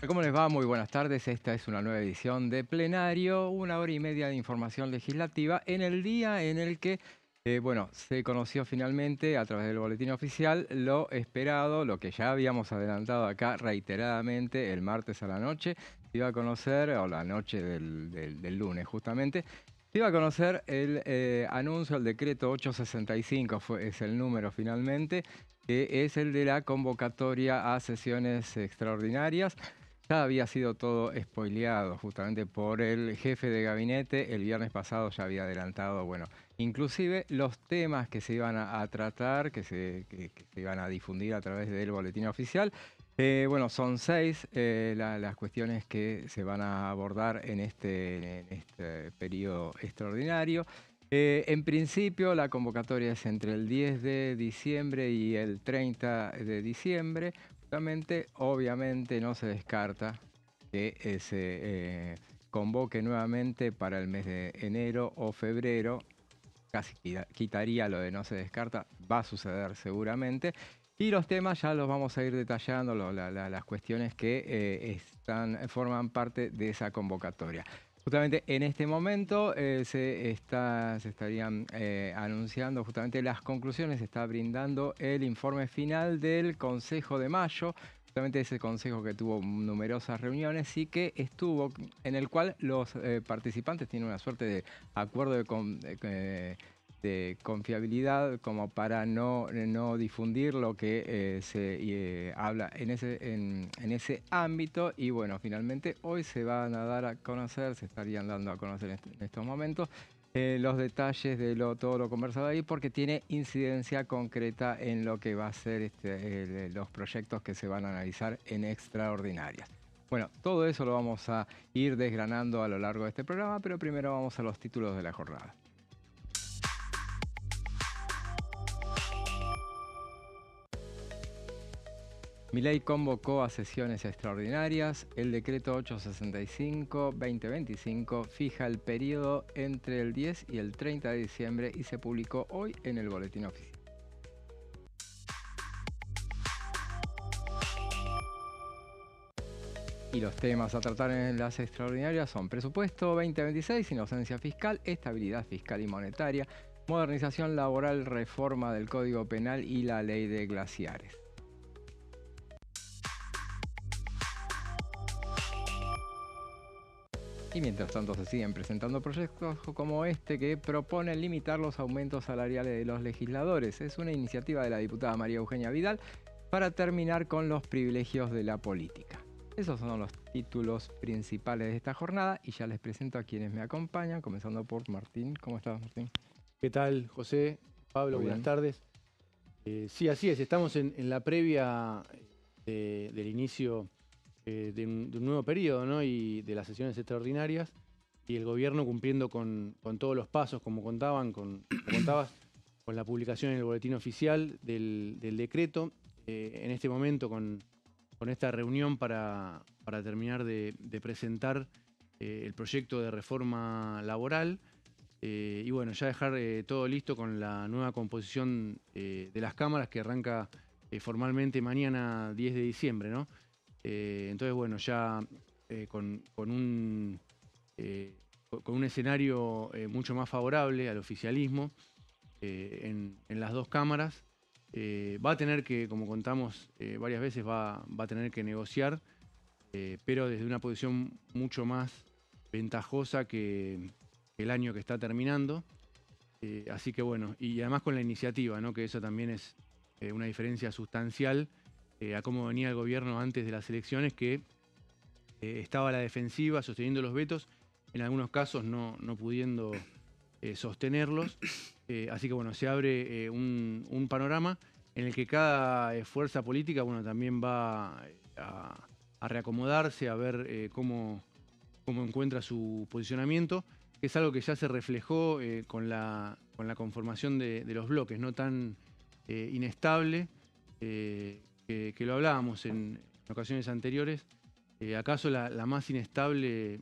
¿Cómo les va? Muy buenas tardes. Esta es una nueva edición de Plenario, una hora y media de información legislativa en el día en el que, se conoció finalmente a través del boletín oficial lo esperado, lo que ya habíamos adelantado acá reiteradamente el martes a la noche. Se iba a conocer, o la noche del lunes justamente, se iba a conocer el anuncio, el decreto 865, es el número finalmente, que es el de la convocatoria a sesiones extraordinarias. Ya había sido todo spoileado justamente por el jefe de gabinete. El viernes pasado ya había adelantado, bueno, inclusive los temas que se iban a tratar, que se iban a difundir a través del boletín oficial. Son seis las cuestiones que se van a abordar en este periodo extraordinario. En principio, la convocatoria es entre el 10 de diciembre y el 30 de diciembre. Obviamente no se descarta que se convoque nuevamente para el mes de enero o febrero. Casi quitaría lo de no se descarta, va a suceder seguramente. Y los temas ya los vamos a ir detallando, las cuestiones que forman parte de esa convocatoria. Justamente en este momento se estarían anunciando justamente las conclusiones, se está brindando el informe final del Consejo de Mayo, justamente ese consejo que tuvo numerosas reuniones y que estuvo, en el cual los participantes tienen una suerte de acuerdo de confiabilidad como para no difundir lo que se habla en ese ámbito. Y bueno, finalmente hoy se van a dar a conocer, se estarían dando a conocer en estos momentos los detalles de todo lo conversado ahí, porque tiene incidencia concreta en lo que va a ser los proyectos que se van a analizar en extraordinarias. Bueno, todo eso lo vamos a ir desgranando a lo largo de este programa, pero primero vamos a los títulos de la jornada. Milei convocó a sesiones extraordinarias. El decreto 865-2025 fija el periodo entre el 10 y el 30 de diciembre y se publicó hoy en el boletín oficial. Y los temas a tratar en las extraordinarias son presupuesto 2026, inocencia fiscal, estabilidad fiscal y monetaria, modernización laboral, reforma del Código Penal y la ley de glaciares. Y mientras tanto se siguen presentando proyectos como este que proponen limitar los aumentos salariales de los legisladores. Es una iniciativa de la diputada María Eugenia Vidal para terminar con los privilegios de la política. Esos son los títulos principales de esta jornada y ya les presento a quienes me acompañan, comenzando por Martín. ¿Cómo estás, Martín? ¿Qué tal, José? Pablo, ¿Todo buenas bien? tardes. Sí, así es, estamos en la previa del inicio de un nuevo periodo, ¿no? Y de las sesiones extraordinarias y el gobierno cumpliendo con todos los pasos, como contabas, con la publicación en el boletín oficial del decreto. En este momento con esta reunión para terminar de presentar el proyecto de reforma laboral. Y bueno, ya dejar todo listo con la nueva composición de las cámaras que arranca formalmente mañana 10 de diciembre, ¿no? Entonces, bueno, ya con un escenario mucho más favorable al oficialismo en las dos cámaras. Va a tener que, como contamos varias veces, va a tener que negociar, pero desde una posición mucho más ventajosa que el año que está terminando. Así que bueno, y además con la iniciativa, ¿no? Que eso también es una diferencia sustancial a cómo venía el gobierno antes de las elecciones, que estaba a la defensiva, sosteniendo los vetos, en algunos casos no pudiendo sostenerlos. Así que bueno, se abre un panorama en el que cada fuerza política, bueno, también va a reacomodarse, a ver cómo encuentra su posicionamiento, que es algo que ya se reflejó con la conformación de los bloques, no tan inestable, que lo hablábamos en ocasiones anteriores. ¿Acaso la más inestable,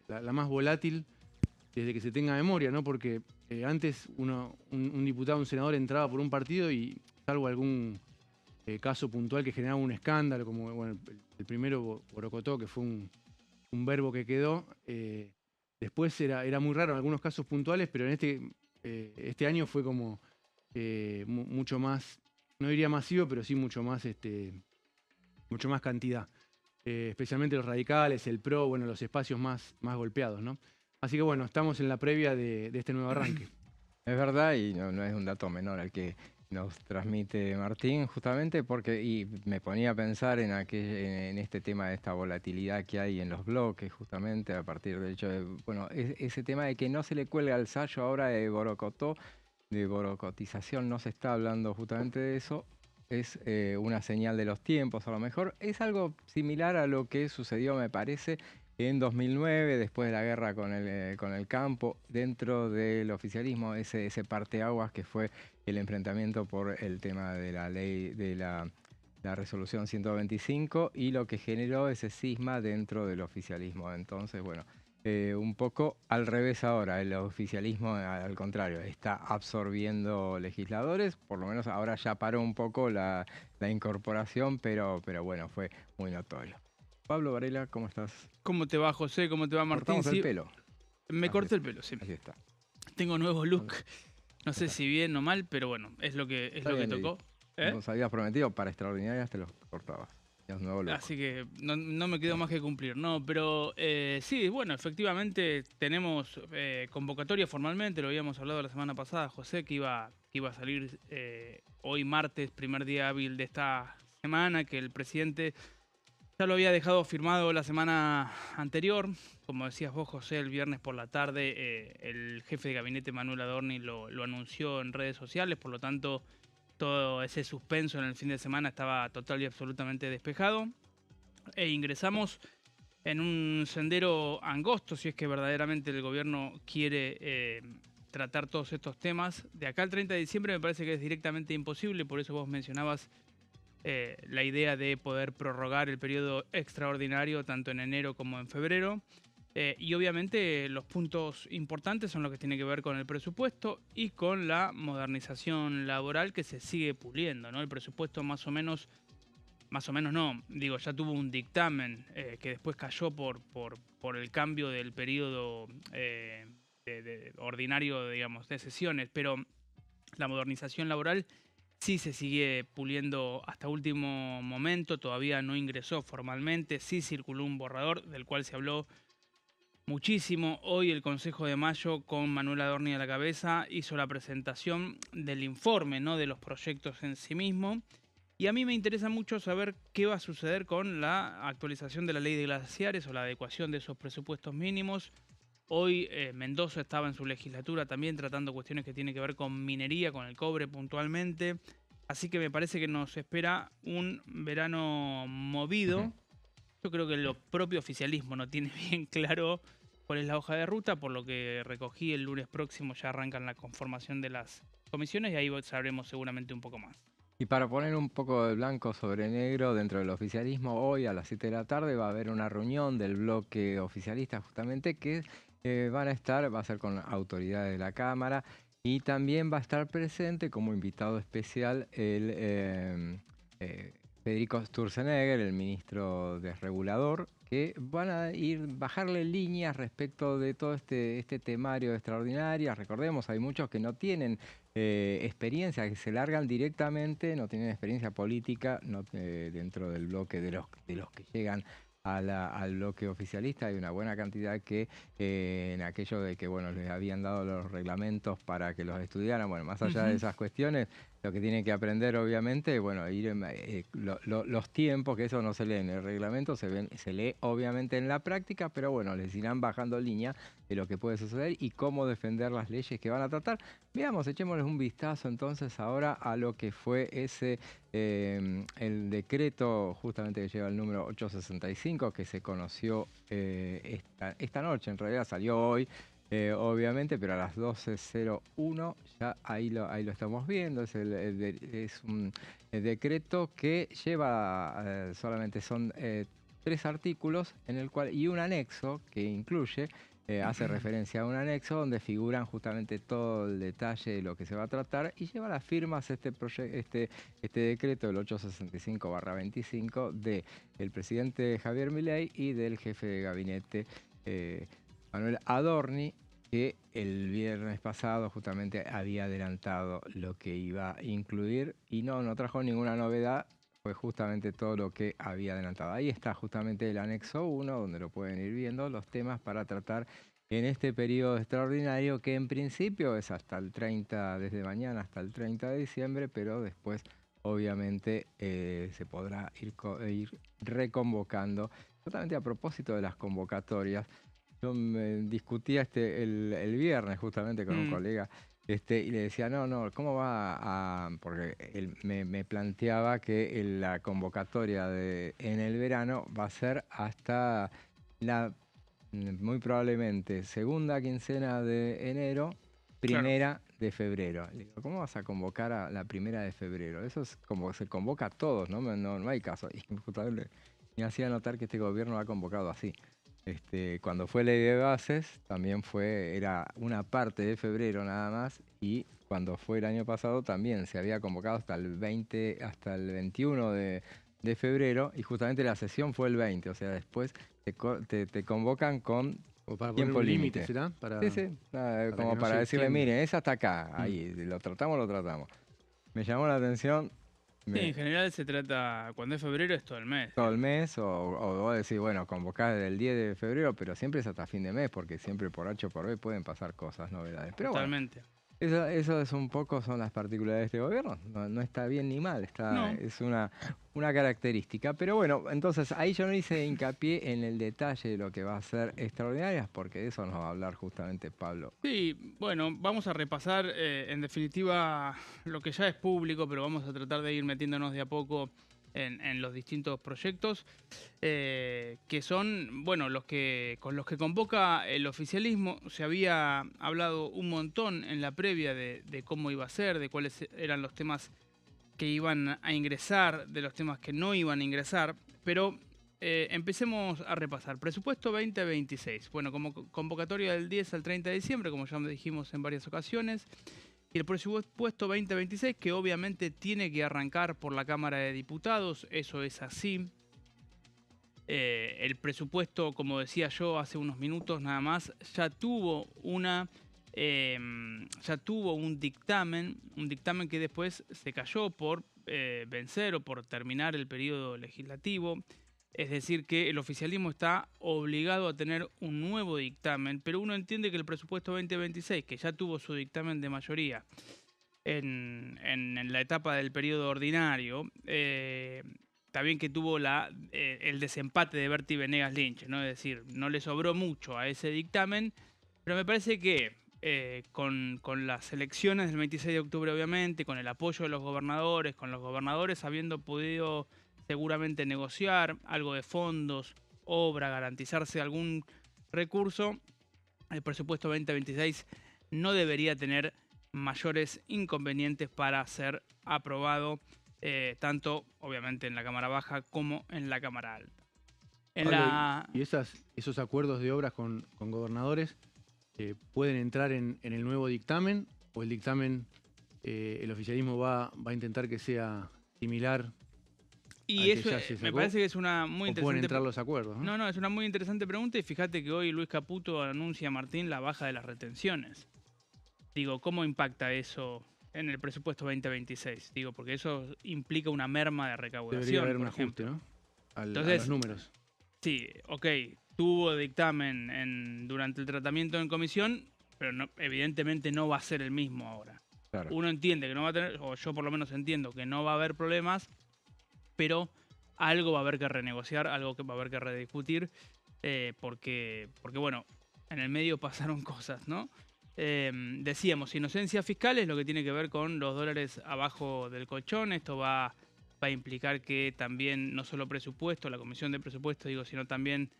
la más volátil desde que se tenga memoria, ¿no? Porque antes un diputado, un senador entraba por un partido y salvo algún caso puntual que generaba un escándalo, como bueno, el primero, Borocotó, que fue un verbo que quedó. Después era muy raro en algunos casos puntuales, pero en este año fue como mucho más, no diría masivo, pero sí mucho más cantidad. Especialmente los radicales, el PRO, bueno, los espacios más golpeados, ¿no? Así que bueno, estamos en la previa de este nuevo arranque. Es verdad, y no es un dato menor el que nos transmite Martín, justamente porque, y me ponía a pensar en este tema de esta volatilidad que hay en los bloques, justamente a partir del hecho de, bueno, ese tema de que no se le cuelga al Sayo ahora de Borocotó, de borocotización, no se está hablando justamente de eso. Es una señal de los tiempos, a lo mejor. Es algo similar a lo que sucedió, me parece, en 2009, después de la guerra con el campo, dentro del oficialismo, ese parteaguas que fue el enfrentamiento por el tema de la ley de la resolución 125 y lo que generó ese cisma dentro del oficialismo. Entonces, bueno, un poco al revés ahora, el oficialismo al contrario, está absorbiendo legisladores, por lo menos ahora ya paró un poco la incorporación, pero bueno, fue muy notorio. Pablo Varela, ¿cómo estás? ¿Cómo te va, José? ¿Cómo te va, Martín? Cortamos el pelo. Me corté el pelo, sí. Así está. Tengo nuevo look. No sé si bien o mal, pero bueno, es lo que tocó. Vos habías prometido para extraordinarias te los cortabas. Nuevo look. Así que no me quedó más que cumplir. No, pero sí, bueno, efectivamente tenemos convocatoria formalmente, lo habíamos hablado la semana pasada, José, que iba a salir hoy martes, primer día hábil de esta semana, que el presidente ya lo había dejado firmado la semana anterior. Como decías vos, José, el viernes por la tarde el jefe de gabinete Manuel Adorni lo anunció en redes sociales, por lo tanto todo ese suspenso en el fin de semana estaba total y absolutamente despejado. E ingresamos en un sendero angosto, si es que verdaderamente el gobierno quiere tratar todos estos temas. De acá al 30 de diciembre me parece que es directamente imposible, por eso vos mencionabas la idea de poder prorrogar el periodo extraordinario tanto en enero como en febrero. Y obviamente los puntos importantes son los que tienen que ver con el presupuesto y con la modernización laboral que se sigue puliendo, ¿no? El presupuesto más o menos no, digo, ya tuvo un dictamen que después cayó por el cambio del periodo ordinario, digamos, de sesiones, pero la modernización laboral sí se sigue puliendo hasta último momento, todavía no ingresó formalmente, sí circuló un borrador del cual se habló muchísimo. Hoy el Consejo de Mayo, con Manuel Adorni a la cabeza, hizo la presentación del informe, ¿no?, de los proyectos en sí mismo. Y a mí me interesa mucho saber qué va a suceder con la actualización de la ley de glaciares o la adecuación de esos presupuestos mínimos. Hoy Mendoza estaba en su legislatura también tratando cuestiones que tienen que ver con minería, con el cobre puntualmente. Así que me parece que nos espera un verano movido. Yo creo que el propio oficialismo no tiene bien claro cuál es la hoja de ruta, por lo que recogí el lunes próximo ya arrancan la conformación de las comisiones y ahí sabremos seguramente un poco más. Y para poner un poco de blanco sobre negro dentro del oficialismo, hoy a las 7 de la tarde va a haber una reunión del bloque oficialista justamente que va a ser con autoridades de la Cámara y también va a estar presente como invitado especial el Federico Sturzenegger, el ministro desregulador, que van a bajarle líneas respecto de todo este temario de extraordinarias. Recordemos, hay muchos que no tienen experiencia, que se largan directamente, no tienen experiencia política dentro del bloque de los que llegan al bloque oficialista. Hay una buena cantidad que en aquello de que bueno les habían dado los reglamentos para que los estudiaran. Bueno, más allá de esas cuestiones, lo que tienen que aprender obviamente, bueno, los tiempos, que eso no se lee en el reglamento, se lee obviamente en la práctica, pero bueno, les irán bajando línea de lo que puede suceder y cómo defender las leyes que van a tratar. Veamos, echémosles un vistazo entonces ahora a lo que fue el decreto justamente que lleva el número 865, que se conoció esta noche, en realidad salió hoy, obviamente, pero a las 12:01 ya ahí lo estamos viendo. Es un decreto que lleva solamente son 3 artículos y un anexo que incluye hace referencia a un anexo donde figuran justamente todo el detalle de lo que se va a tratar y lleva las firmas este decreto del 865/25 del presidente Javier Milei y del jefe de gabinete Manuel Adorni, que el viernes pasado justamente había adelantado lo que iba a incluir y no trajo ninguna novedad. Fue justamente todo lo que había adelantado. Ahí está justamente el anexo 1, donde lo pueden ir viendo, los temas para tratar en este periodo extraordinario, que en principio es hasta el 30, desde mañana hasta el 30 de diciembre, pero después obviamente se podrá ir reconvocando. Justamente a propósito de las convocatorias, yo me discutía el viernes justamente con un Mm, colega y le decía, no, ¿cómo va a...? Porque él me planteaba que la convocatoria en el verano va a ser hasta muy probablemente segunda quincena de enero, claro. primera de febrero. Le digo, ¿cómo vas a convocar a la primera de febrero? Eso es como se convoca a todos, ¿no? No hay caso. Y justamente me hacía notar que este gobierno ha convocado así. Cuando fue ley de bases, también era una parte de febrero nada más, y cuando fue el año pasado también se había convocado hasta el 21 de febrero, y justamente la sesión fue el 20, o sea, después te convocan con O para poner tiempo un límite, límite. ¿será? Sí, sí, Para que como no para se decirle, extienda. miren, es hasta acá, Mm. ahí, lo tratamos, lo tratamos. Me llamó la atención. Sí, en general se trata, cuando es febrero es todo el mes, Todo el digamos. mes, o vos decís, bueno, convocás desde el 10 de febrero, pero siempre es hasta fin de mes, porque siempre por H o por B pueden pasar cosas, novedades. Pero bueno, Totalmente. eso es un poco, son las particularidades de este gobierno. No está bien ni mal, No, es una característica. Pero bueno, entonces ahí yo no hice hincapié en el detalle de lo que va a ser extraordinarias, porque de eso nos va a hablar justamente Pablo. sí, bueno, vamos a repasar en definitiva lo que ya es público, pero vamos a tratar de ir metiéndonos de a poco en los distintos proyectos, que son, bueno, con los que convoca el oficialismo. Se había hablado un montón en la previa de cómo iba a ser, de cuáles eran los temas que iban a ingresar, de los temas que no iban a ingresar, pero empecemos a repasar. Presupuesto 2026. Bueno, como convocatoria del 10 al 30 de diciembre, como ya dijimos en varias ocasiones. Y el presupuesto 2026, que obviamente tiene que arrancar por la Cámara de Diputados, eso es así. El presupuesto, como decía yo hace unos minutos nada más, ya tuvo un dictamen que después se cayó por vencer o por terminar el periodo legislativo. Es decir, que el oficialismo está obligado a tener un nuevo dictamen, pero uno entiende que el presupuesto 2026, que ya tuvo su dictamen de mayoría en la etapa del periodo ordinario, también que tuvo el desempate de Berti Venegas Lynch, ¿no? Es decir, no le sobró mucho a ese dictamen, pero me parece que con las elecciones del 26 de octubre, obviamente, con el apoyo de los gobernadores, con los gobernadores habiendo podido seguramente negociar algo de fondos, obra, garantizarse algún recurso, el presupuesto 2026 no debería tener mayores inconvenientes para ser aprobado, tanto obviamente en la Cámara Baja como en la Cámara Alta. En Pablo, la... y esos acuerdos de obras con gobernadores pueden entrar en el nuevo dictamen, o el dictamen, el oficialismo va a intentar que sea similar Y al que eso ya se me sacó, parece que es una muy o pueden interesante... entrar los acuerdos, ¿no? No, es una muy interesante pregunta, y fíjate que hoy Luis Caputo anuncia, Martín, la baja de las retenciones. Digo, ¿cómo impacta eso en el presupuesto 2026? Digo, porque eso implica una merma de Debería recaudación, haber un por ajuste, ejemplo. ¿no? A los Entonces, números. sí, ok, tuvo dictamen durante el tratamiento en comisión, pero evidentemente no va a ser el mismo ahora. Claro. Uno entiende que no va a tener, o yo por lo menos entiendo que no va a haber problemas, pero algo va a haber que renegociar, algo que va a haber que rediscutir, porque bueno, en el medio pasaron cosas, ¿no? Decíamos, inocencia fiscal es lo que tiene que ver con los dólares abajo del colchón. Esto va a implicar que también, no solo presupuesto, la Comisión de Presupuesto, digo, sino también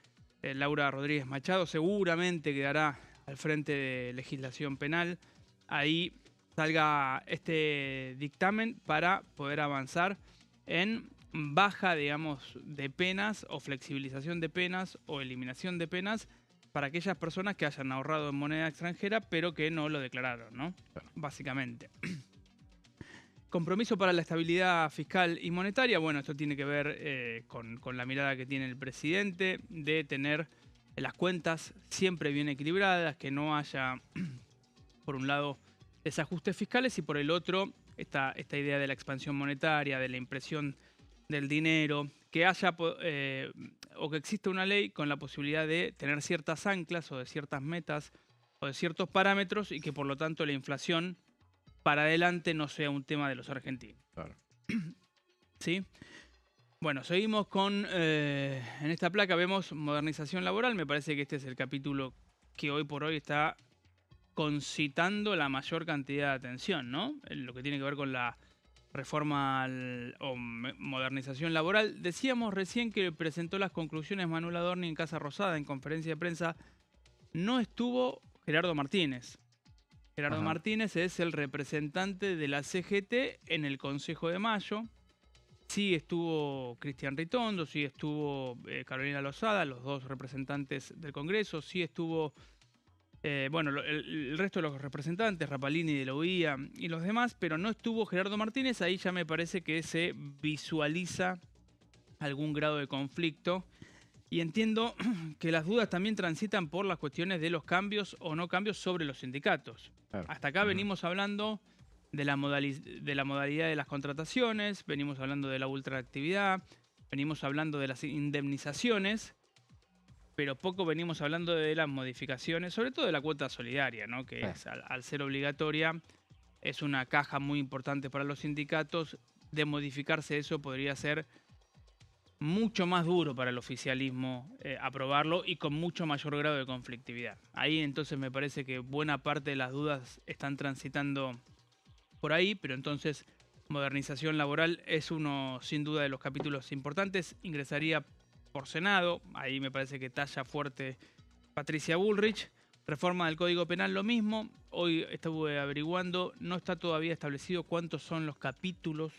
Laura Rodríguez Machado seguramente quedará al frente de legislación penal. Ahí salga este dictamen para poder avanzar en baja, digamos, de penas, o flexibilización de penas, o eliminación de penas para aquellas personas que hayan ahorrado en moneda extranjera, pero que no lo declararon, ¿no? Claro. Básicamente. Compromiso para la estabilidad fiscal y monetaria. Bueno, esto tiene que ver con la mirada que tiene el presidente de tener las cuentas siempre bien equilibradas, que no haya, por un lado, desajustes fiscales y por el otro, esta idea de la expansión monetaria, de la impresión del dinero, que haya o que exista una ley con la posibilidad de tener ciertas anclas o de ciertas metas o de ciertos parámetros y que por lo tanto la inflación para adelante no sea un tema de los argentinos. Claro. ¿Sí? Bueno, seguimos con, en esta placa vemos modernización laboral. Me parece que este es el capítulo que hoy por hoy está concitando la mayor cantidad de atención, ¿no? En lo que tiene que ver con la reforma o modernización laboral. Decíamos recién que presentó las conclusiones Manuel Adorni en Casa Rosada, en conferencia de prensa. No estuvo Gerardo Martínez. Gerardo Ajá. Martínez es el representante de la CGT en el Consejo de Mayo. Sí estuvo Cristian Ritondo, sí estuvo Carolina Lozada, los dos representantes del Congreso, sí estuvo, el resto de los representantes, Rapalini de la UIA y los demás, pero no estuvo Gerardo Martínez. Ahí ya me parece que se visualiza algún grado de conflicto. Y entiendo que las dudas también transitan por las cuestiones de los cambios o no cambios sobre los sindicatos. Claro. Hasta acá venimos hablando de la modalidad de las contrataciones, venimos hablando de la ultraactividad, venimos hablando de las indemnizaciones, pero poco venimos hablando de las modificaciones, sobre todo de la cuota solidaria, ¿no? Que es, al ser obligatoria, es una caja muy importante para los sindicatos. De modificarse eso podría ser mucho más duro para el oficialismo aprobarlo y con mucho mayor grado de conflictividad. Ahí entonces me parece que buena parte de las dudas están transitando por ahí, pero entonces modernización laboral es uno sin duda de los capítulos importantes. Ingresaría por Senado, ahí me parece que talla fuerte Patricia Bullrich. Reforma del Código Penal lo mismo, hoy estuve averiguando, no está todavía establecido cuántos son los capítulos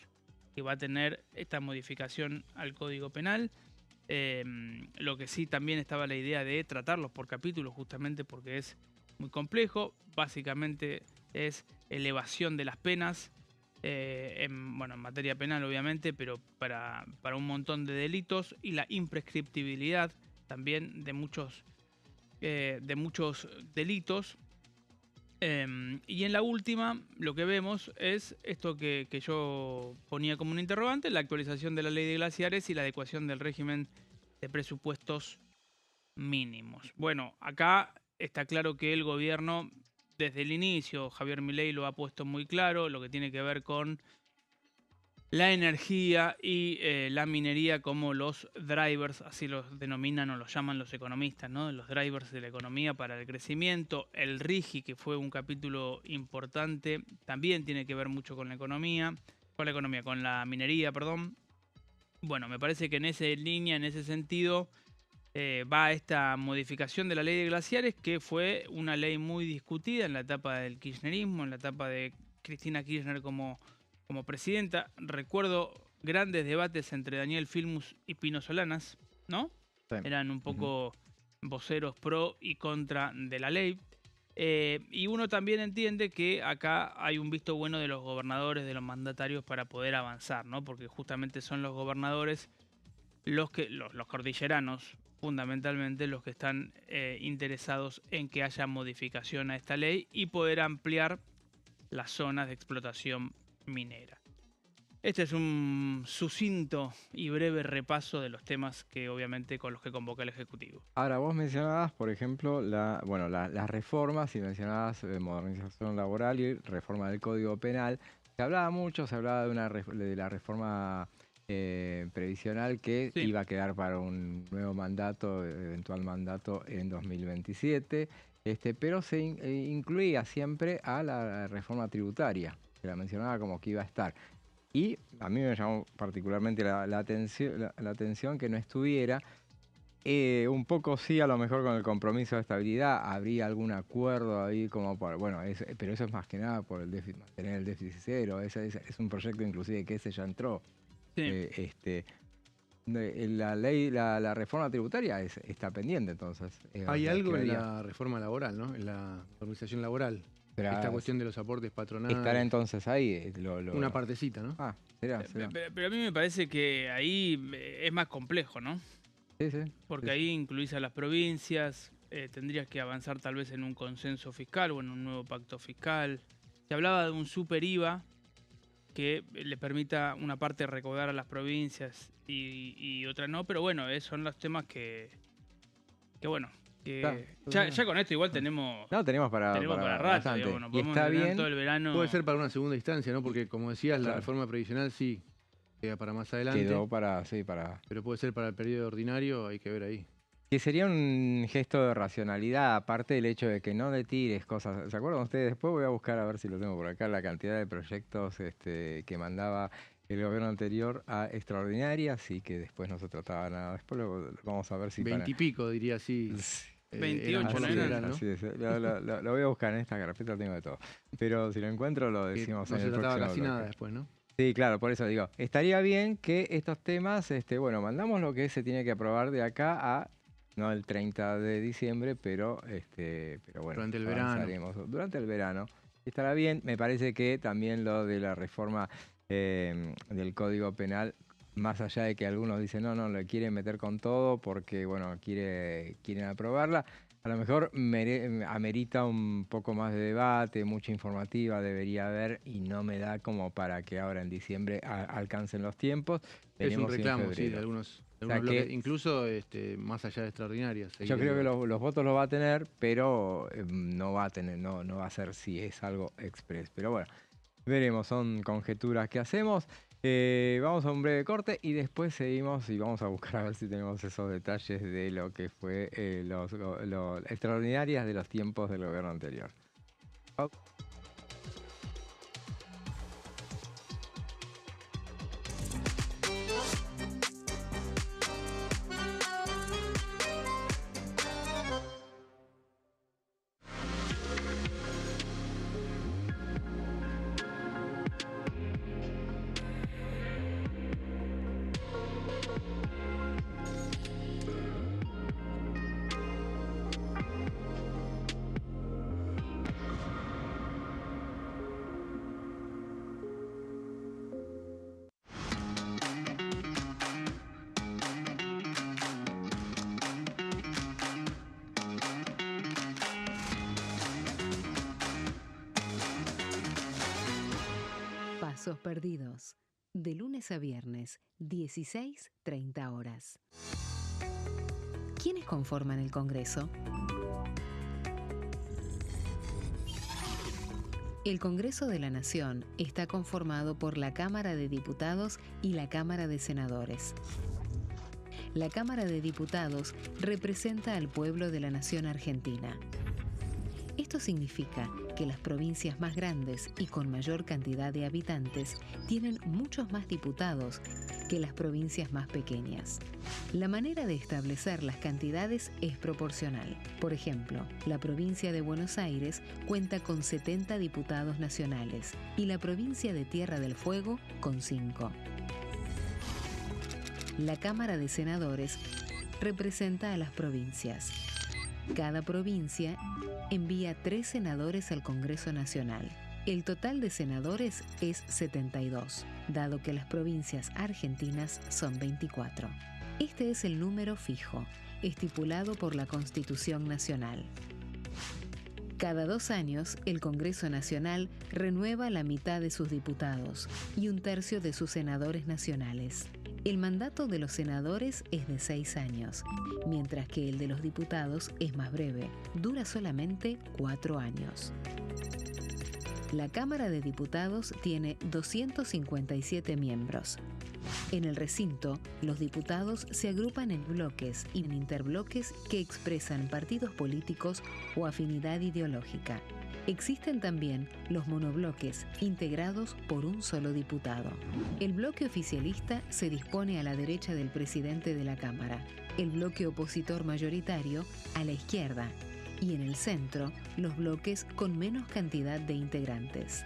que va a tener esta modificación al Código Penal. Lo que sí también estaba la idea de tratarlos por capítulos, justamente porque es muy complejo. Básicamente es elevación de las penas, en materia penal obviamente, pero para un montón de delitos, y la imprescriptibilidad también de muchos delitos. Y en la última, lo que vemos es esto que yo ponía como un interrogante: la actualización de la ley de glaciares y la adecuación del régimen de presupuestos mínimos. Bueno, acá está claro que el gobierno, desde el inicio, Javier Milei lo ha puesto muy claro, lo que tiene que ver con la energía y la minería como los drivers, así los denominan o los llaman los economistas, ¿no? Los drivers de la economía para el crecimiento. El RIGI, que fue un capítulo importante, también tiene que ver mucho con con la minería, perdón. Bueno, me parece que en esa línea, en ese sentido, va esta modificación de la ley de glaciares, que fue una ley muy discutida en la etapa del kirchnerismo, en la etapa de Cristina Kirchner como presidenta. Recuerdo grandes debates entre Daniel Filmus y Pino Solanas, ¿no? Sí. Eran un poco voceros pro y contra de la ley. Y uno también entiende que acá hay un visto bueno de los gobernadores, de los mandatarios, para poder avanzar, ¿no? Porque justamente son los gobernadores los cordilleranos, fundamentalmente, los que están interesados en que haya modificación a esta ley y poder ampliar las zonas de explotación minera. Este es un sucinto y breve repaso de los temas que obviamente con los que convoca el Ejecutivo. Ahora, vos mencionabas, por ejemplo, las reformas, y mencionabas modernización laboral y reforma del Código Penal. Se hablaba mucho, de la reforma previsional que Sí. iba a quedar para un nuevo mandato, eventual mandato en 2027, pero se incluía siempre a la reforma tributaria. Se la mencionaba como que iba a estar. Y a mí me llamó particularmente la atención que no estuviera. Un poco sí, a lo mejor con el compromiso de estabilidad habría algún acuerdo ahí como por, pero eso es más que nada por el déficit, mantener el déficit cero. Es un proyecto inclusive que ese ya entró. Sí. La ley, la reforma tributaria está pendiente, entonces. O Hay sea, algo en quedaría- la reforma laboral, ¿no? En la organización laboral. pero, Esta cuestión de los aportes patronales. estará entonces ahí. Una partecita, ¿no? Ah, será. Pero a mí me parece que ahí es más complejo, ¿no? Sí, sí. Porque Sí, ahí incluís a las provincias, tendrías que avanzar tal vez en un consenso fiscal o en un nuevo pacto fiscal. Se hablaba de un super IVA que le permita una parte recaudar a las provincias y otra no, pero bueno, son los temas que bueno, que Claro, ya con esto igual tenemos No, tenemos para rato, bastante. digamos, nos Y podemos está entretener bien. todo el verano. Puede ser para una segunda instancia, ¿no? Porque como decías, la Claro. reforma previsional sí queda para más adelante. Quedó para. Pero puede ser para el periodo ordinario, hay que ver ahí. Que sería un gesto de racionalidad, aparte del hecho de que no le tires cosas. ¿Se acuerdan ustedes? Después voy a buscar a ver si lo tengo por acá, la cantidad de proyectos que mandaba el gobierno anterior a extraordinarias y que después no se trataba nada. Después lo vamos a ver si 20 y pico, diría así. 28, por lo ¿no? general, ¿no? Así es. Lo voy a buscar en esta carpeta, tengo de todo. Pero si lo encuentro, lo Que decimos no en se el trataba próximo casi bloque. nada después, ¿no? Sí, claro, por eso digo, estaría bien que estos temas, mandamos lo que se tiene que aprobar de acá a, no el 30 de diciembre, pero bueno, Durante el verano. avanzaremos durante el verano. Estará bien, me parece que también lo de la reforma del Código Penal, más allá de que algunos dicen, no, lo quieren meter con todo porque, bueno, quieren aprobarla. A lo mejor amerita un poco más de debate, mucha informativa debería haber y no me da como para que ahora en diciembre alcancen los tiempos. Es un Veremos si en reclamo, sí, de febrero. algunos O sea bloques, que- incluso más allá de extraordinarias. Yo creo que los votos los va a tener, pero no va a ser si es algo express. Pero bueno, veremos, son conjeturas que hacemos. Vamos a un breve corte y después seguimos y vamos a buscar a ver si tenemos esos detalles de lo que fue los extraordinarias de los tiempos del gobierno anterior. Pasos perdidos. De lunes a viernes, 16:30 horas. ¿Quiénes conforman el Congreso? El Congreso de la Nación está conformado por la Cámara de Diputados y la Cámara de Senadores. La Cámara de Diputados representa al pueblo de la nación argentina. Esto significa que las provincias más grandes y con mayor cantidad de habitantes tienen muchos más diputados que las provincias más pequeñas. La manera de establecer las cantidades es proporcional. Por ejemplo, la provincia de Buenos Aires cuenta con 70 diputados nacionales y la provincia de Tierra del Fuego con 5. La Cámara de Senadores representa a las provincias. Cada provincia envía 3 senadores al Congreso Nacional. El total de senadores es 72, dado que las provincias argentinas son 24. Este es el número fijo, estipulado por la Constitución Nacional. Cada 2 años, el Congreso Nacional renueva la mitad de sus diputados y 1/3 de sus senadores nacionales. El mandato de los senadores es de 6 años, mientras que el de los diputados es más breve, dura solamente 4 años. La Cámara de Diputados tiene 257 miembros. En el recinto, los diputados se agrupan en bloques y en interbloques que expresan partidos políticos o afinidad ideológica. Existen también los monobloques, integrados por un solo diputado. El bloque oficialista se dispone a la derecha del presidente de la Cámara, el bloque opositor mayoritario a la izquierda, y en el centro, los bloques con menos cantidad de integrantes.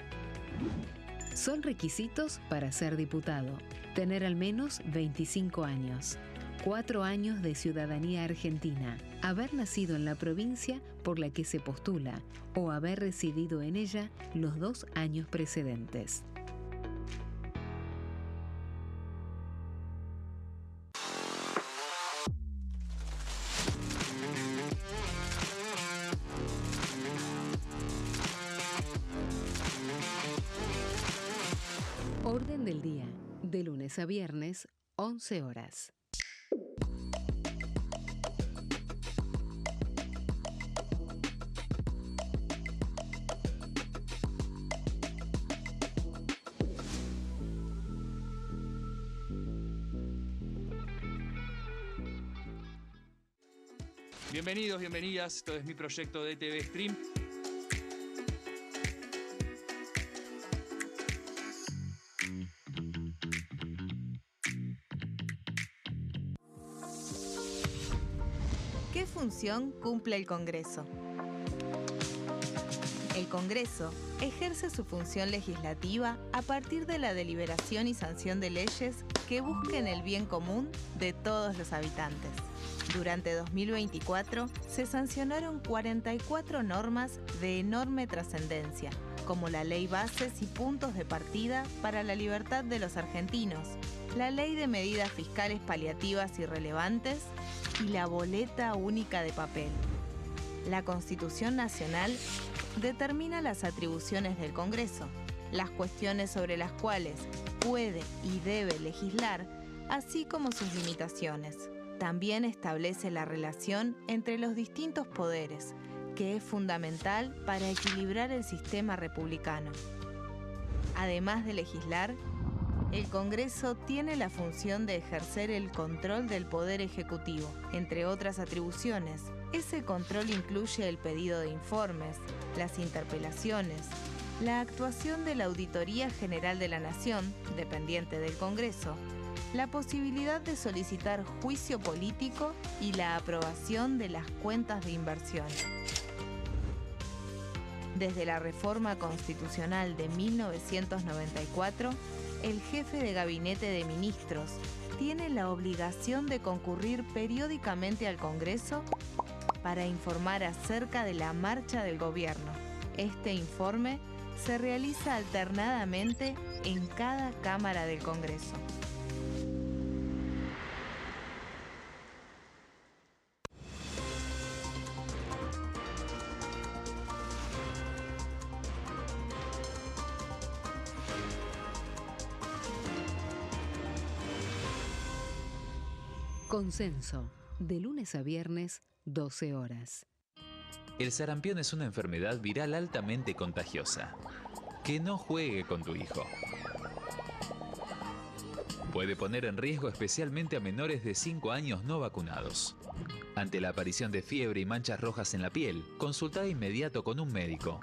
Son requisitos para ser diputado: tener al menos 25 años, 4 años de ciudadanía argentina, haber nacido en la provincia por la que se postula o haber residido en ella los 2 años precedentes. Orden del día, de lunes a viernes, 11 horas. Bienvenidos, bienvenidas. Esto es mi proyecto de TV Stream. ¿Qué función cumple el Congreso? El Congreso ejerce su función legislativa a partir de la deliberación y sanción de leyes que busquen el bien común de todos los habitantes. Durante 2024 se sancionaron 44 normas de enorme trascendencia, como la Ley Bases y Puntos de Partida para la Libertad de los Argentinos, la Ley de Medidas Fiscales Paliativas y Relevantes y la Boleta Única de Papel. La Constitución Nacional determina las atribuciones del Congreso, las cuestiones sobre las cuales puede y debe legislar, así como sus limitaciones. También establece la relación entre los distintos poderes, que es fundamental para equilibrar el sistema republicano. Además de legislar, el Congreso tiene la función de ejercer el control del Poder Ejecutivo. Entre otras atribuciones, ese control incluye el pedido de informes, las interpelaciones, la actuación de la Auditoría General de la Nación, dependiente del Congreso, la posibilidad de solicitar juicio político y la aprobación de las cuentas de inversión. Desde la reforma constitucional de 1994, el jefe de gabinete de ministros tiene la obligación de concurrir periódicamente al Congreso para informar acerca de la marcha del gobierno. Este informe se realiza alternadamente en cada Cámara del Congreso. Consenso, de lunes a viernes, 12 horas. El sarampión es una enfermedad viral altamente contagiosa. Que no juegue con tu hijo. Puede poner en riesgo especialmente a menores de 5 años no vacunados. Ante la aparición de fiebre y manchas rojas en la piel, consulta de inmediato con un médico.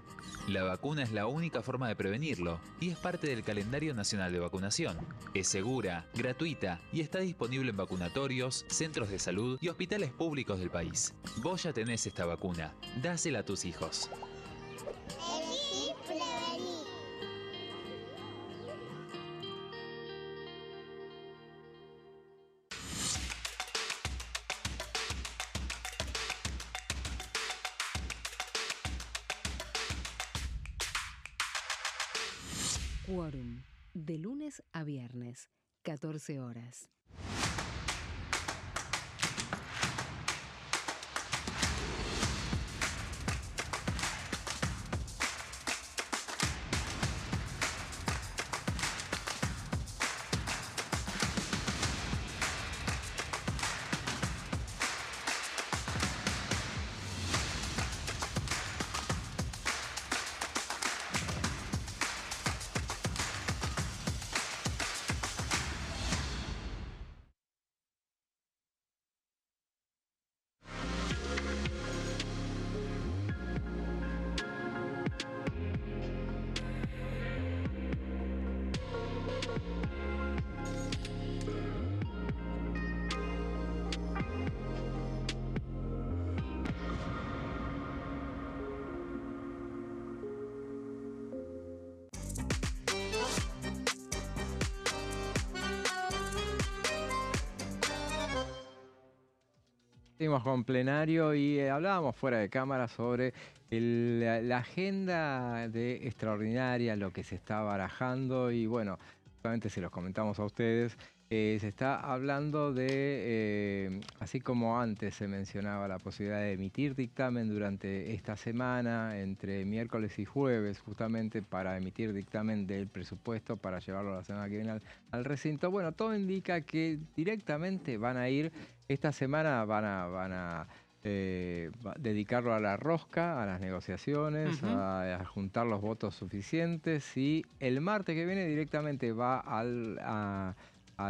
La vacuna es la única forma de prevenirlo y es parte del calendario nacional de vacunación. Es segura, gratuita y está disponible en vacunatorios, centros de salud y hospitales públicos del país. Vos ya tenés esta vacuna, dásela a tus hijos. Elegí prevenir. Quórum, de lunes a viernes, 14 horas. Seguimos con plenario y hablábamos fuera de cámara sobre la agenda de extraordinaria, lo que se está barajando y bueno, justamente se los comentamos a ustedes. Se está hablando de, así como antes se mencionaba la posibilidad de emitir dictamen durante esta semana, entre miércoles y jueves, justamente para emitir dictamen del presupuesto para llevarlo la semana que viene al recinto. Bueno, todo indica que directamente van a ir, esta semana van a dedicarlo a la rosca, a las negociaciones, a juntar los votos suficientes y el martes que viene directamente va a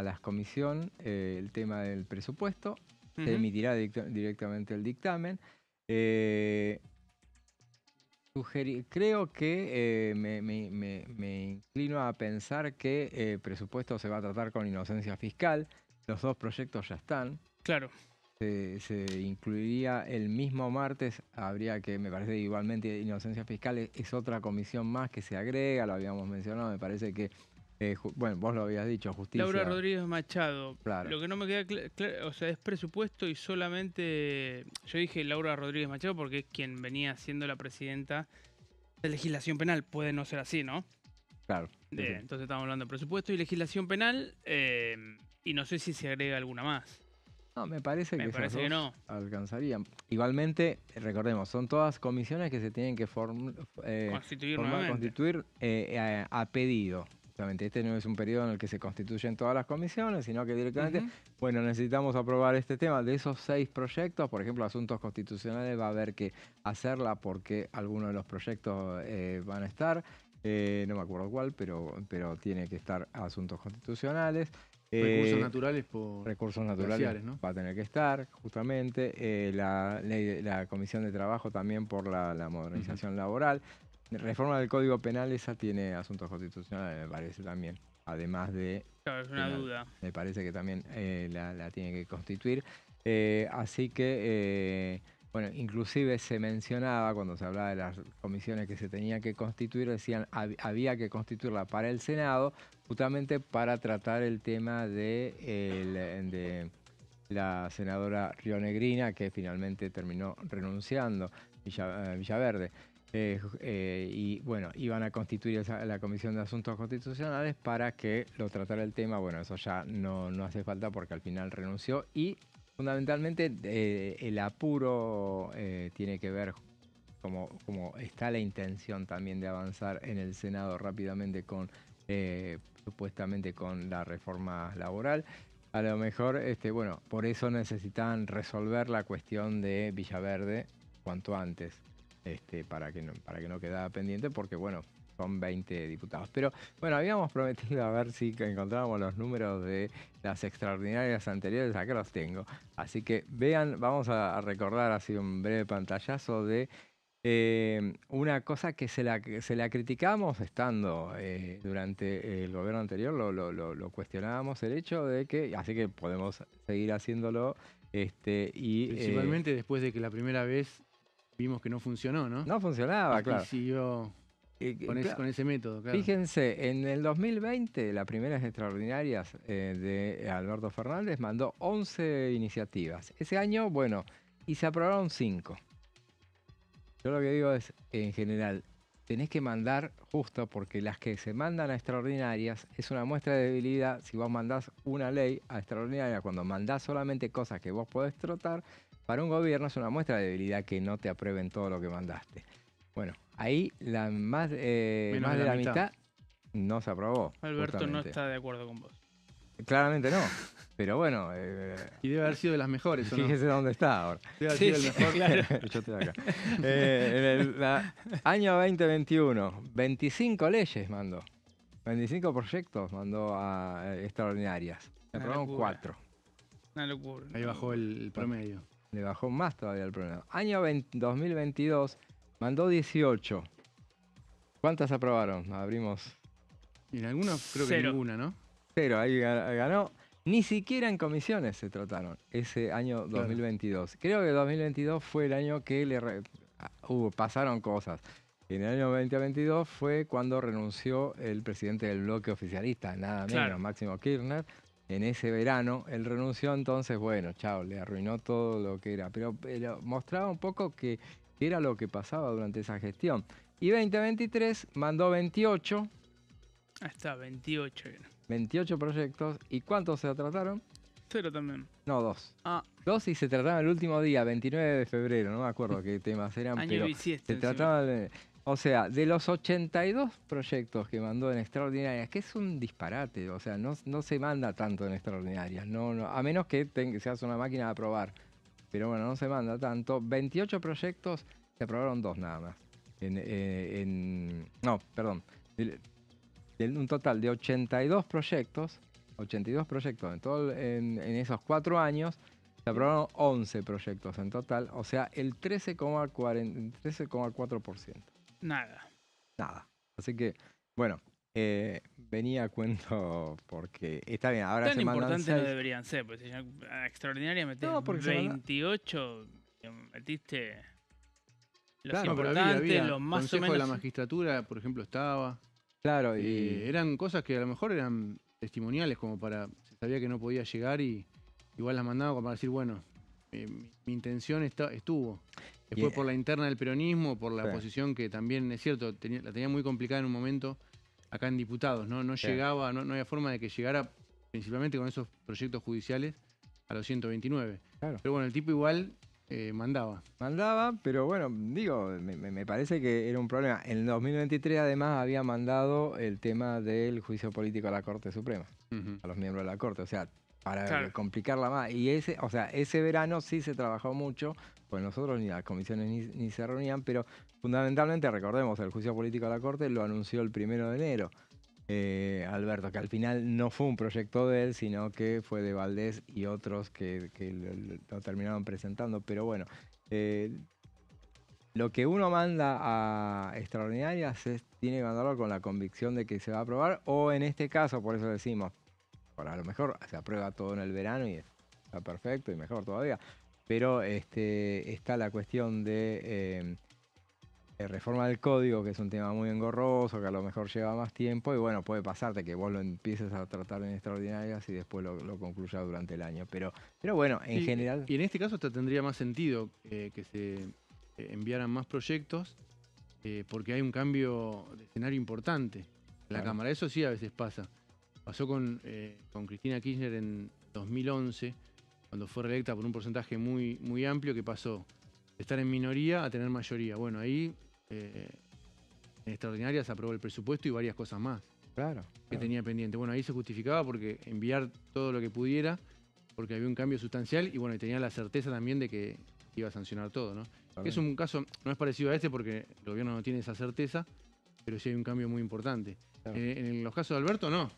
la comisión el tema del presupuesto, se emitirá directamente el dictamen. Creo que me inclino a pensar que el presupuesto se va a tratar con inocencia fiscal. Los dos proyectos ya están. Claro. Se incluiría el mismo martes, habría que, me parece igualmente, inocencia fiscal es otra comisión más que se agrega, lo habíamos mencionado, me parece que bueno, vos lo habías dicho, justicia. Laura Rodríguez Machado. Claro. Lo que no me queda claro, o sea, es presupuesto y solamente... Yo dije Laura Rodríguez Machado porque es quien venía siendo la presidenta de legislación penal. Puede no ser así, ¿no? Claro. Sí. Entonces estamos hablando de presupuesto y legislación penal y no sé si se agrega alguna más. No, me parece que no. Alcanzarían. Igualmente, recordemos, son todas comisiones que se tienen que constituir a pedido. Justamente, este no es un periodo en el que se constituyen todas las comisiones, sino que directamente, bueno, necesitamos aprobar este tema. De esos 6 proyectos, por ejemplo, asuntos constitucionales, va a haber que hacerla porque algunos de los proyectos van a estar. No me acuerdo cuál, pero tiene que estar asuntos constitucionales. Recursos naturales por recursos naturales glaciares, ¿no? Va a tener que estar, justamente. La Comisión de Trabajo también por la modernización laboral. Reforma del Código Penal, esa tiene asuntos constitucionales, me parece también. Además de... Claro, es una duda. Me parece que también la tiene que constituir. Así que... bueno, inclusive se mencionaba cuando se hablaba de las comisiones que se tenían que constituir, decían había que constituirla para el Senado, justamente para tratar el tema de la senadora Rionegrina, que finalmente terminó renunciando, Villaverde. Y bueno, iban a constituir la Comisión de Asuntos Constitucionales para que lo tratara el tema. Bueno, eso ya no hace falta porque al final renunció y... Fundamentalmente el apuro tiene que ver como está la intención también de avanzar en el Senado rápidamente con supuestamente con la reforma laboral. A lo mejor, bueno, por eso necesitan resolver la cuestión de Villaverde cuanto antes, para que no quedara pendiente, porque bueno, son 20 diputados. Pero bueno, habíamos prometido a ver si encontrábamos los números de las extraordinarias anteriores. Acá los tengo. Así que vean, vamos a recordar así un breve pantallazo de una cosa que se la criticamos estando durante el gobierno anterior. Lo cuestionábamos el hecho de que, así que podemos seguir haciéndolo. Principalmente después de que la primera vez vimos que no funcionó, ¿no? No funcionaba, claro. Y siguió... Con ese método, claro. Fíjense, en el 2020, las primeras extraordinarias de Alberto Fernández mandó 11 iniciativas. Ese año, bueno, y se aprobaron 5. Yo lo que digo es, en general, tenés que mandar justo porque las que se mandan a extraordinarias es una muestra de debilidad. Si vos mandás una ley a extraordinaria, cuando mandás solamente cosas que vos podés tratar, para un gobierno es una muestra de debilidad que no te aprueben todo lo que mandaste. Bueno, ahí más de la mitad no se aprobó. Alberto justamente. no está de acuerdo con vos. Claramente no, pero bueno. Y debe haber sido de las mejores, ¿o no? Fíjese dónde está ahora. Debe haber sido el mejor. Claro. Yo estoy acá. En el año 2021, 25 leyes mandó. 25 proyectos mandó a extraordinarias. Se aprobaron 4. Una locura. Ahí bajó el promedio. Le bajó más todavía el promedio. Año 2022... mandó 18. ¿Cuántas aprobaron? Abrimos. Y en algunos creo que ninguna, ¿no? 0, ahí ganó. Ni siquiera en comisiones se trataron ese año 2022. Creo que 2022 fue el año que pasaron cosas. En el año 2022 fue cuando renunció el presidente del bloque oficialista, nada menos, Máximo Kirchner. en ese verano, él renunció, entonces, bueno, chao, le arruinó todo lo que era. Pero mostraba un poco que era lo que pasaba durante esa gestión. Y 2023 mandó 28. Ahí está, 28 era. 28 proyectos. ¿Y cuántos se trataron? 0 también. No, 2. Ah, 2 y se trataban el último día, 29 de febrero. No me acuerdo qué temas eran, año pero bisiesto se encima. trataban... O sea, de los 82 proyectos que mandó en extraordinarias, que es un disparate, o sea, no se manda tanto en extraordinarias, a menos que seas una máquina de aprobar. Pero bueno, no se manda tanto. 28 proyectos, se aprobaron 2 nada más. No, perdón. Un total de 82 proyectos en esos 4 años, se aprobaron 11 proyectos en total, o sea, el 13,4%. Nada. Nada. Así que, bueno, venía a cuento porque está bien, ahora Tan se mandan importantes no 6. deberían ser, pues si ya a extraordinaria metés No, porque se manda- 28, metiste los Claro, No, pero importantes, los más o Consejo de la menos. Magistratura, por ejemplo, estaba. Claro, y Eran cosas que a lo mejor eran testimoniales, como para. Se sabía que no podía llegar y igual las mandaba como para decir, bueno, mi intención estuvo. Después por la interna del peronismo, por la Sí. oposición, que también es cierto, la tenía muy complicada en un momento acá en diputados, ¿no? No Sí. llegaba, no había forma de que llegara, principalmente con esos proyectos judiciales, a los 129. Claro. Pero bueno, el tipo igual mandaba. mandaba, pero bueno, digo, me parece que era un problema. En el 2023 además había mandado el tema del juicio político a la Corte Suprema, Ujú. a los miembros de la Corte, o sea, para Claro. complicarla más. Y ese verano sí se trabajó mucho, pues nosotros ni las comisiones ni se reunían, pero fundamentalmente, recordemos, el juicio político a la Corte lo anunció el 1 de enero. Alberto, que al final no fue un proyecto de él, sino que fue de Valdés y otros que lo terminaron presentando. Pero bueno, lo que uno manda a extraordinarias tiene que mandarlo con la convicción de que se va a aprobar, o en este caso, por eso decimos, por a lo mejor se aprueba todo en el verano y está perfecto y mejor todavía. Pero está la cuestión de reforma del código, que es un tema muy engorroso, que a lo mejor lleva más tiempo, y bueno, puede pasarte que vos lo empieces a tratar en extraordinarias y después lo concluyas durante el año. Pero bueno, en general... Y en este caso hasta tendría más sentido que se enviaran más proyectos, porque hay un cambio de escenario importante en la Claro. Cámara. Eso sí a veces pasa. Pasó con Cristina Kirchner en 2011, cuando fue reelecta por un porcentaje muy, muy amplio, que pasó de estar en minoría a tener mayoría. Bueno, ahí en extraordinarias se aprobó el presupuesto y varias cosas más Claro. que tenía pendiente. Bueno, ahí se justificaba porque enviar todo lo que pudiera, porque había un cambio sustancial y bueno, y tenía la certeza también de que iba a sancionar todo, ¿no? Que es un caso, no es parecido a este porque el gobierno no tiene esa certeza, pero sí hay un cambio muy importante. Claro. En los casos de Alberto, no.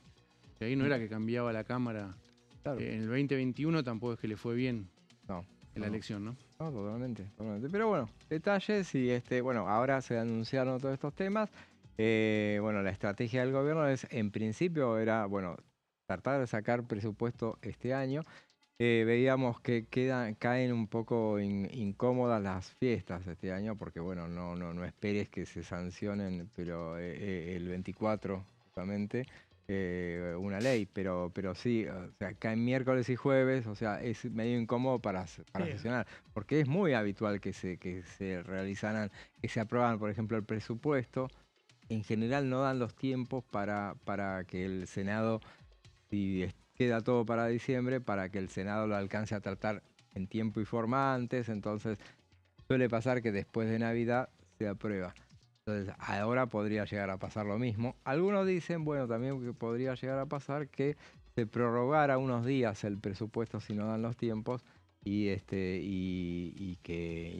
Que ahí no era que cambiaba la Cámara. Claro. En el 2021 tampoco es que le fue bien No, en la no. elección, ¿no? No, totalmente. Pero bueno, detalles y bueno, ahora se anunciaron todos estos temas. Bueno, la estrategia del gobierno en principio era, bueno, tratar de sacar presupuesto este año. Veíamos que caen un poco incómodas las fiestas este año, porque bueno, no esperes que se sancionen, pero el 24 justamente. Una ley, pero sí, o sea, caen miércoles y jueves, o sea, es medio incómodo para Sí. sesionar, porque es muy habitual que se realizaran, que se aprueban, por ejemplo, el presupuesto. En general no dan los tiempos para que el Senado, si queda todo para diciembre, para que el Senado lo alcance a tratar en tiempo y forma antes, entonces suele pasar que después de Navidad se aprueba. Entonces, ahora podría llegar a pasar lo mismo. Algunos dicen, bueno, también que podría llegar a pasar que se prorrogara unos días el presupuesto si no dan los tiempos y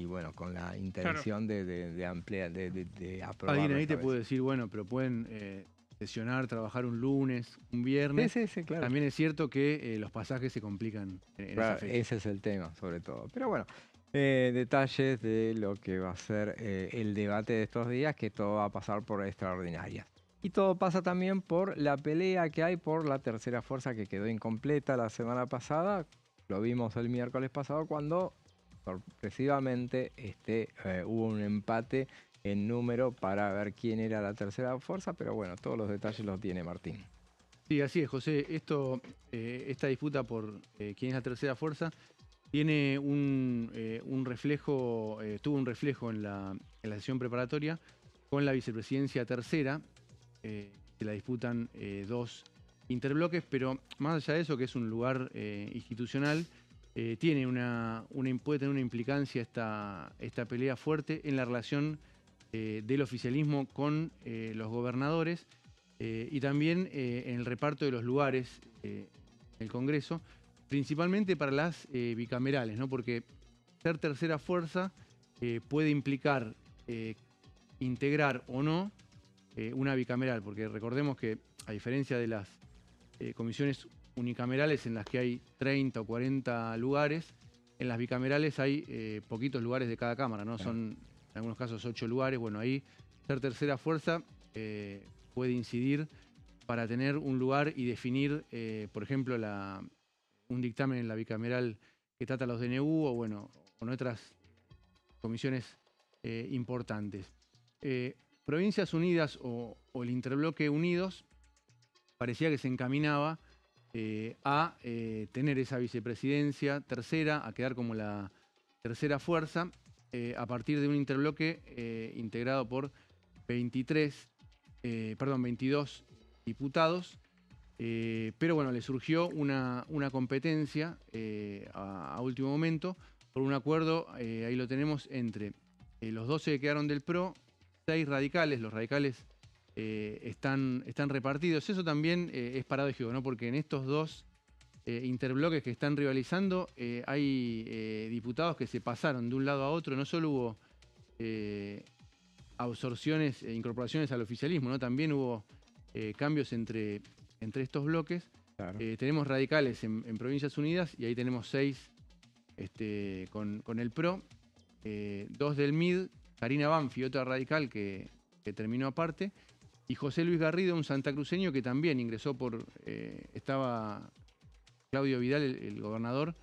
bueno, con la intención de ampliar, de aprobar. Alguien ahí te puede decir, bueno, pero pueden sesionar, trabajar un lunes, un viernes. Sí, claro. También es cierto que los pasajes se complican en Claro, esa fecha. ese es el tema, sobre todo. Pero bueno, detalles de lo que va a ser el debate de estos días, que todo va a pasar por extraordinarias. Y todo pasa también por la pelea que hay por la tercera fuerza, que quedó incompleta la semana pasada. Lo vimos el miércoles pasado cuando sorpresivamente hubo un empate en número para ver quién era la tercera fuerza, pero bueno, todos los detalles los tiene Martín. Sí, así es, José. Esta disputa por quién es la tercera fuerza tiene un reflejo, tuvo un reflejo en la sesión preparatoria con la vicepresidencia tercera, que la disputan dos interbloques, pero más allá de eso, que es un lugar institucional, puede tener una implicancia esta pelea fuerte en la relación del oficialismo con los gobernadores y también en el reparto de los lugares en el Congreso, principalmente para las bicamerales, ¿no? Porque ser tercera fuerza puede implicar integrar o no una bicameral, porque recordemos que a diferencia de las comisiones unicamerales en las que hay 30 o 40 lugares, en las bicamerales hay poquitos lugares de cada cámara, ¿no? Son en algunos casos 8 lugares. Bueno, ahí ser tercera fuerza puede incidir para tener un lugar y definir, por ejemplo, un dictamen en la bicameral que trata los DNU o bueno, con otras comisiones importantes. Provincias Unidas o el interbloque Unidos parecía que se encaminaba a tener esa vicepresidencia tercera, a quedar como la tercera fuerza, a partir de un interbloque integrado por 22 diputados, pero bueno, le surgió una competencia a último momento por un acuerdo, ahí lo tenemos, entre los 12 que quedaron del PRO, 6 radicales. Los radicales están repartidos. Eso también es paradójico, ¿no? Porque en estos dos interbloques que están rivalizando hay diputados que se pasaron de un lado a otro. No solo hubo absorciones e incorporaciones al oficialismo, ¿no? También hubo cambios entre estos bloques. Claro. Tenemos radicales en Provincias Unidas y ahí tenemos 6 con el PRO, 2 del MID, Karina Banfi, otra radical que terminó aparte, y José Luis Garrido, un santacruceño que también ingresó estaba Claudio Vidal, el gobernador,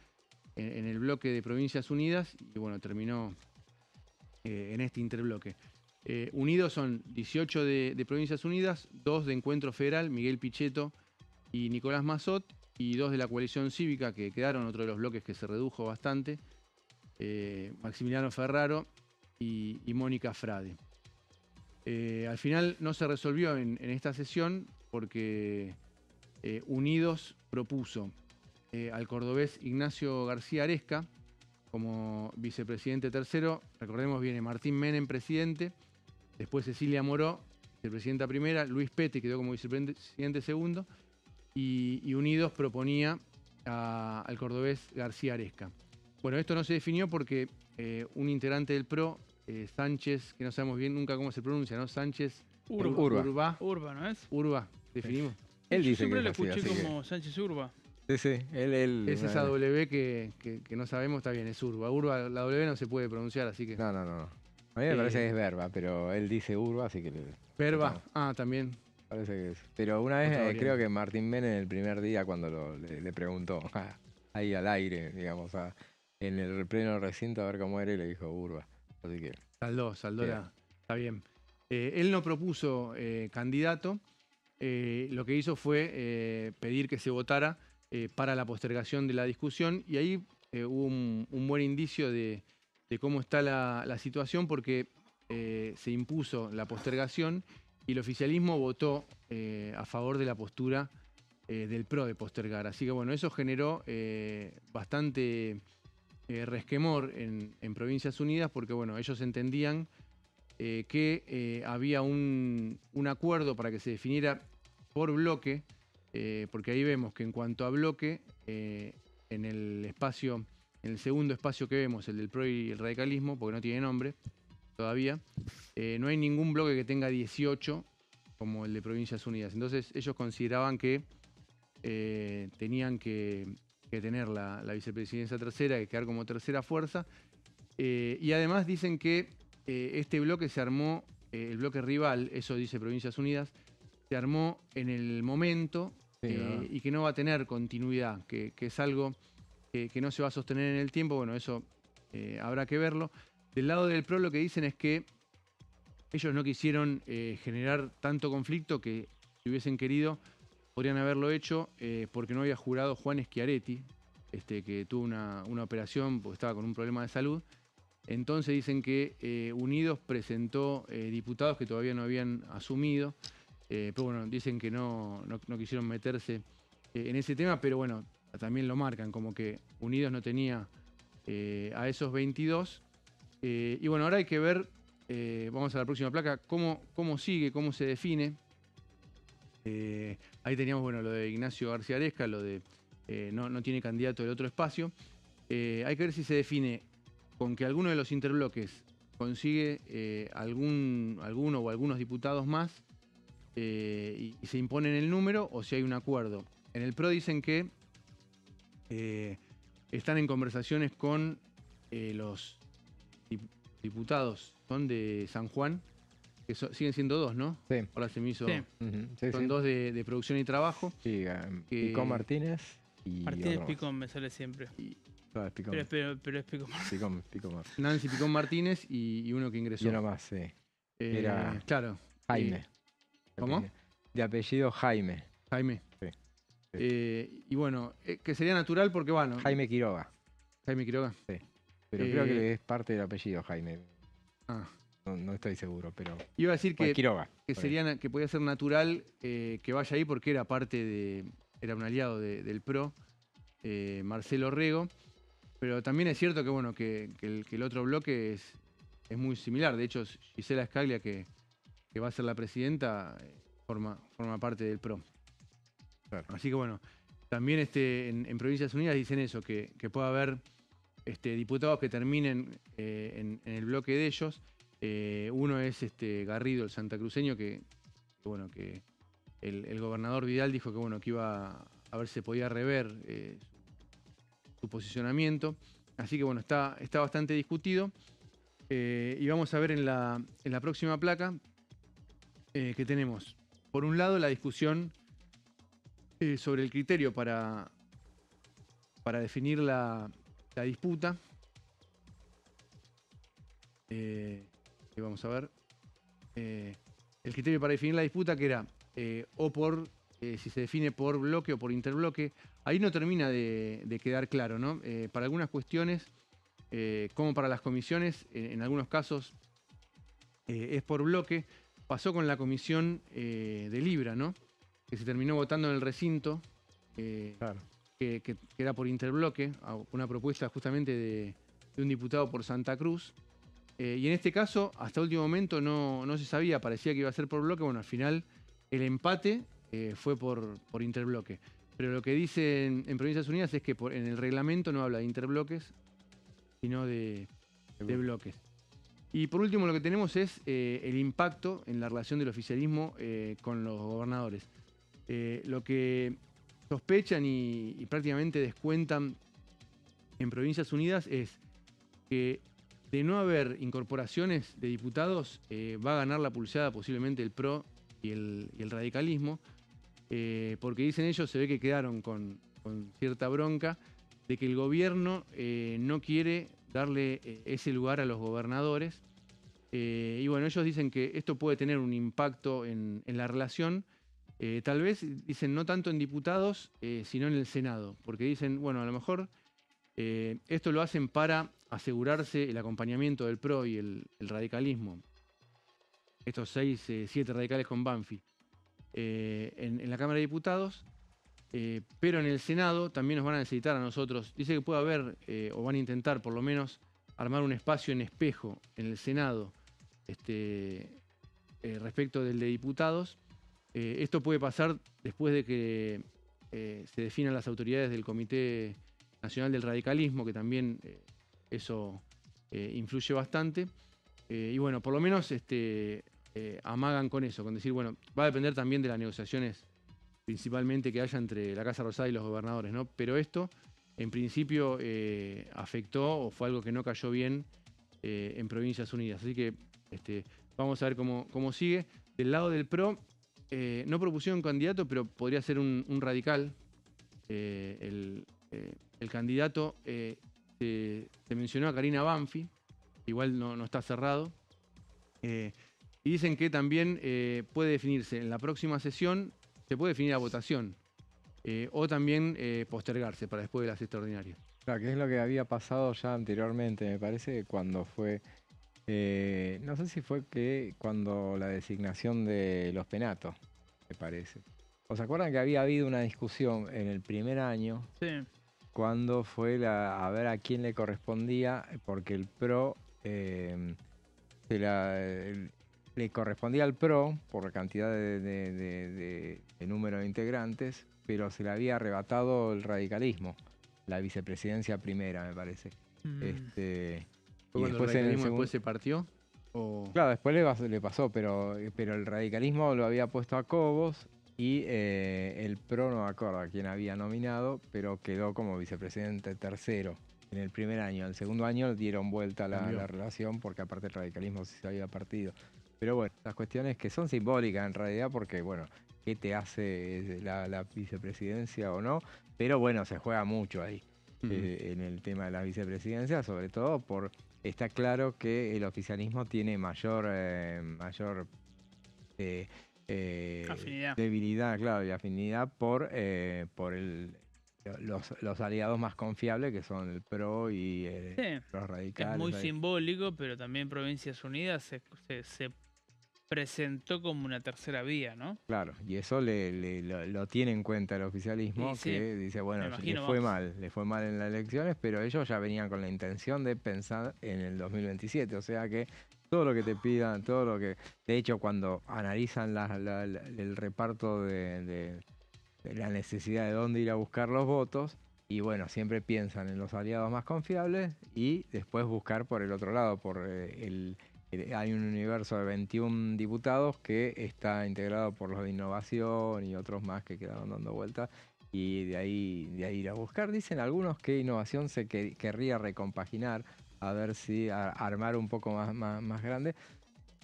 en el bloque de Provincias Unidas, y bueno, terminó en este interbloque. Unidos son 18 de Provincias Unidas, 2 de Encuentro Federal, Miguel Pichetto y Nicolás Massot, y 2 de la coalición cívica que quedaron, otro de los bloques que se redujo bastante, Maximiliano Ferraro y Mónica Frade. Al final no se resolvió en esta sesión porque Unidos propuso al cordobés Ignacio García Aresca como vicepresidente tercero. Recordemos, viene Martín Menem, presidente, después Cecilia Moró, vicepresidenta primera, Luis Pete quedó como vicepresidente segundo, y Unidos proponía al cordobés García Aresca. Bueno, esto no se definió porque un integrante del PRO, Sánchez, que no sabemos bien nunca cómo se pronuncia, ¿no? Sánchez Urba, ¿no es? Urba, definimos. Él Yo dice siempre que lo es así, escuché así como Sánchez Urba. Sí, sí, él. Es esa W que no sabemos, está bien, es Urba. Urba, la W no se puede pronunciar, así que... No. A mí me parece que es Verba, pero él dice Urba, así que... Verba, también. Parece que es. Pero una Otra vez variante. creo que Martín Menem el primer día cuando le preguntó, ahí al aire, digamos, en el pleno recinto a ver cómo era y le dijo Urba. Así que... Saldó Bien. está bien. Él no propuso candidato, lo que hizo fue pedir que se votara para la postergación de la discusión, y ahí hubo un buen indicio de cómo está la situación, porque se impuso la postergación y el oficialismo votó a favor de la postura del PRO de postergar. Así que bueno, eso generó bastante resquemor en Provincias Unidas, porque bueno, ellos entendían que había un acuerdo para que se definiera por bloque, porque ahí vemos que en cuanto a bloque, en el segundo espacio que vemos, el del PRO y el radicalismo, porque no tiene nombre todavía, no hay ningún bloque que tenga 18 como el de Provincias Unidas. Entonces ellos consideraban que tenían que tener la vicepresidencia tercera, que quedar como tercera fuerza, y además dicen que este bloque se armó, el bloque rival, eso dice Provincias Unidas, se armó en el momento y que no va a tener continuidad, que es algo que no se va a sostener en el tiempo. Bueno, eso habrá que verlo. Del lado del PRO lo que dicen es que ellos no quisieron generar tanto conflicto, que si hubiesen querido podrían haberlo hecho porque no había jurado Juan Schiaretti, que tuvo una operación porque estaba con un problema de salud. Entonces dicen que Unidos presentó diputados que todavía no habían asumido, pero bueno, dicen que no quisieron meterse en ese tema, pero bueno, también lo marcan como que Unidos no tenía a esos 22. Y bueno, ahora hay que ver, vamos a la próxima placa, cómo sigue, cómo se define. Ahí teníamos, bueno, lo de Ignacio García Aresca, lo de no tiene candidato del otro espacio. Hay que ver si se define con que alguno de los interbloques consigue alguno o algunos diputados más y se impone en el número, o si hay un acuerdo. En el PRO dicen que están en conversaciones con los diputados, son de San Juan, que siguen siendo 2, ¿no? Sí. Ahora se me hizo... Sí. Sí, Son sí. 2 de producción y trabajo. Sí, que- Picón Martínez y Martínez otro más. Picón me sale siempre. No, es Picón. Pero es Picón. Picón Martínez. Nancy Picón Martínez y uno que ingresó. Y uno más, sí. era Claro. Jaime. ¿Cómo? De apellido Jaime. Jaime. Sí. Y bueno, que sería natural porque, bueno... Jaime Quiroga. Jaime Quiroga. Pero creo que es parte del apellido Jaime. Ah. No estoy seguro, pero... Iba a decir que, Quiroga. que podía ser natural que vaya ahí porque era parte de... Era un aliado del PRO, Marcelo Rego. Pero también es cierto que, bueno, que el otro bloque es muy similar. De hecho, Gisela Scaglia, que va a ser la presidenta, forma parte del PRO. Claro. Así que bueno, también en Provincias Unidas dicen eso, que puede haber diputados que terminen en el bloque de ellos. Uno es Garrido, el santacruceño, que bueno, que el gobernador Vidal dijo que bueno, que iba a ver si se podía rever su posicionamiento. Así que bueno, está bastante discutido. Y vamos a ver en la próxima placa que tenemos, por un lado, la discusión sobre el criterio para definir la disputa. Y vamos a ver. El criterio para definir la disputa, que era o por si se define por bloque o por interbloque. Ahí no termina de quedar claro, ¿no? Para algunas cuestiones, como para las comisiones, en algunos casos es por bloque. Pasó con la comisión de Libra, ¿no? Que se terminó votando en el recinto, Claro. que era por interbloque, una propuesta justamente de un diputado por Santa Cruz. Y en este caso, hasta último momento no se sabía, parecía que iba a ser por bloque. Bueno, al final el empate fue por interbloque. Pero lo que dicen en Provincias Unidas es que en el reglamento no habla de interbloques, sino de bloques. Y por último lo que tenemos es el impacto en la relación del oficialismo con los gobernadores. Lo que sospechan y prácticamente descuentan en Provincias Unidas es que de no haber incorporaciones de diputados, va a ganar la pulseada posiblemente el PRO y el radicalismo, porque dicen ellos, se ve que quedaron con cierta bronca de que el gobierno no quiere darle ese lugar a los gobernadores. Y bueno, ellos dicen que esto puede tener un impacto en la relación, tal vez, dicen, no tanto en diputados, sino en el Senado, porque dicen, bueno, a lo mejor esto lo hacen para asegurarse el acompañamiento del PRO y el radicalismo, estos 7 radicales con Banfi, en la Cámara de Diputados, pero en el Senado también nos van a necesitar a nosotros. Dice que puede haber, o van a intentar por lo menos, armar un espacio en espejo en el Senado respecto del de diputados. Esto puede pasar después de que se definan las autoridades del Comité Nacional del Radicalismo, que también eso influye bastante. Y bueno, por lo menos amagan con eso, con decir, bueno, va a depender también de las negociaciones principalmente que haya entre la Casa Rosada y los gobernadores, ¿no? Pero esto, en principio, afectó o fue algo que no cayó bien en Provincias Unidas. Así que vamos a ver cómo sigue. Del lado del PRO, no propusieron candidato, pero podría ser un radical. El candidato se mencionó a Karina Banfi, igual no está cerrado. Y dicen que también puede definirse en la próxima sesión, se puede definir a votación. O también postergarse para después de las extraordinarias. Claro, que es lo que había pasado ya anteriormente, me parece, cuando fue, no sé si fue que cuando la designación de los penatos, me parece. ¿Os acuerdan que había habido una discusión en el primer año Sí. cuando fue a ver a quién le correspondía, porque el PRO, le correspondía al PRO por la cantidad de número de integrantes, pero se le había arrebatado el radicalismo, la vicepresidencia primera, me parece. ¿Fue Y cuando el después radicalismo después se partió? ¿O? Claro, después le pasó, pero el radicalismo lo había puesto a Cobos y el PRO, no me acuerdo a quién había nominado, pero quedó como vicepresidente tercero en el primer año. El segundo año dieron vuelta la relación porque aparte el radicalismo sí se había partido. Pero bueno, las cuestiones que son simbólicas en realidad porque, bueno, ¿qué te hace la vicepresidencia o no? Pero bueno, se juega mucho ahí en el tema de la vicepresidencia, sobre todo está claro que el oficialismo tiene mayor Afinidad. debilidad, claro, y afinidad por los aliados más confiables que son el PRO y Sí, los radicales. es muy ahí. simbólico, pero también Provincias Unidas se presentó como una tercera vía, ¿no? Claro, y eso lo tiene en cuenta el oficialismo, Y sí, que dice, bueno, me imagino, le fue mal en las elecciones, pero ellos ya venían con la intención de pensar en el 2027, o sea que todo lo que te pidan, todo lo que... De hecho, cuando analizan el reparto de la necesidad de dónde ir a buscar los votos, y bueno, siempre piensan en los aliados más confiables y después buscar por el otro lado, hay un universo de 21 diputados que está integrado por los de Innovación y otros más que quedaron dando vueltas. Y de ahí ir a buscar. Dicen algunos que Innovación se querría recompaginar, a ver si armar un poco más grande.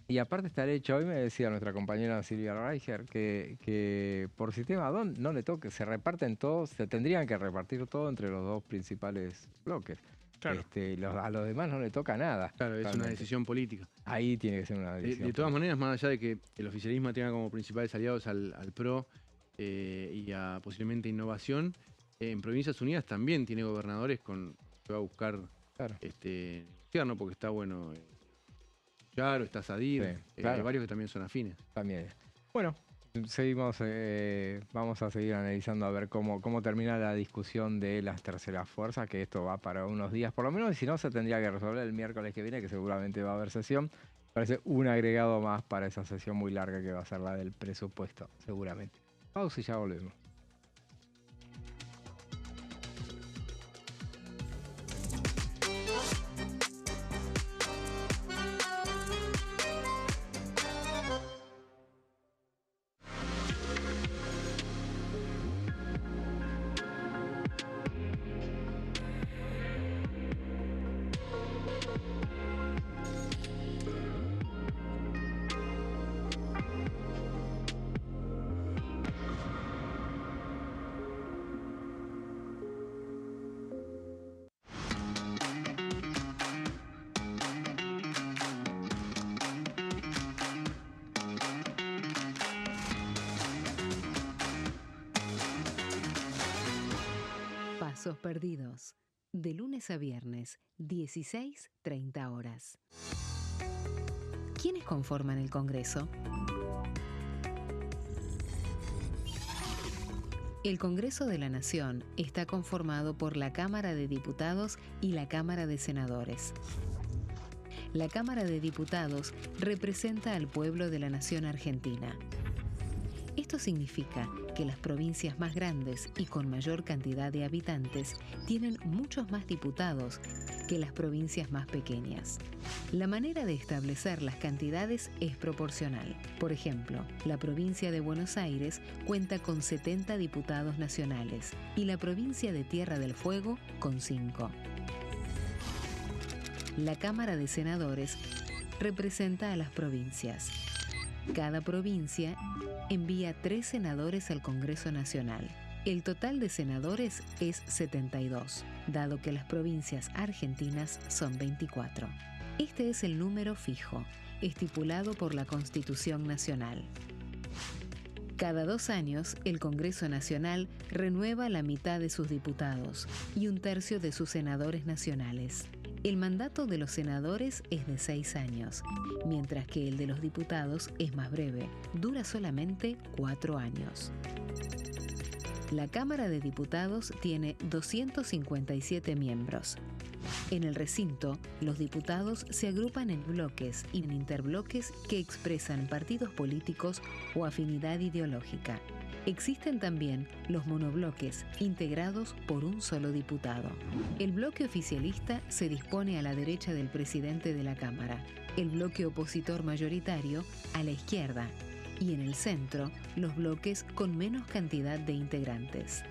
Y aparte está el hecho, hoy me decía nuestra compañera Silvia Reicher, que por sistema no le toque, se reparten todos, se tendrían que repartir todo entre los dos principales bloques. Claro. A los demás no le toca nada. Claro, es una decisión política. Ahí tiene que ser una decisión. De todas maneras, más allá de que el oficialismo tenga como principales aliados al PRO y a posiblemente Innovación, en Provincias Unidas también tiene gobernadores que va a buscar negociar, ¿no? Porque está bueno Charo, está Sadir, Sí, claro. hay varios que también son afines. También. Bueno, seguimos, vamos a seguir analizando a ver cómo termina la discusión de las terceras fuerzas, que esto va para unos días por lo menos, y si no se tendría que resolver el miércoles que viene, que seguramente va a haber sesión. Parece un agregado más para esa sesión muy larga que va a ser la del presupuesto, seguramente. Pausa y ya volvemos. Pasos perdidos. De lunes a viernes, 16:30 horas. ¿Quiénes conforman el Congreso? El Congreso de la Nación está conformado por la Cámara de Diputados y la Cámara de Senadores. La Cámara de Diputados representa al pueblo de la nación argentina. Esto significa que las provincias más grandes y con mayor cantidad de habitantes tienen muchos más diputados que las provincias más pequeñas. La manera de establecer las cantidades es proporcional. Por ejemplo, la provincia de Buenos Aires cuenta con 70 diputados nacionales y la provincia de Tierra del Fuego con 5. La Cámara de Senadores representa a las provincias. Cada provincia envía 3 senadores al Congreso Nacional. El total de senadores es 72, dado que las provincias argentinas son 24. Este es el número fijo, estipulado por la Constitución Nacional. Cada 2 años, el Congreso Nacional renueva la mitad de sus diputados y 1/3 de sus senadores nacionales. El mandato de los senadores es de 6 años, mientras que el de los diputados es más breve, dura solamente 4 años. La Cámara de Diputados tiene 257 miembros. En el recinto, los diputados se agrupan en bloques y en interbloques que expresan partidos políticos o afinidad ideológica. Existen también los monobloques, integrados por un solo diputado. El bloque oficialista se dispone a la derecha del presidente de la Cámara, el bloque opositor mayoritario a la izquierda, y en el centro, los bloques con menos cantidad de integrantes.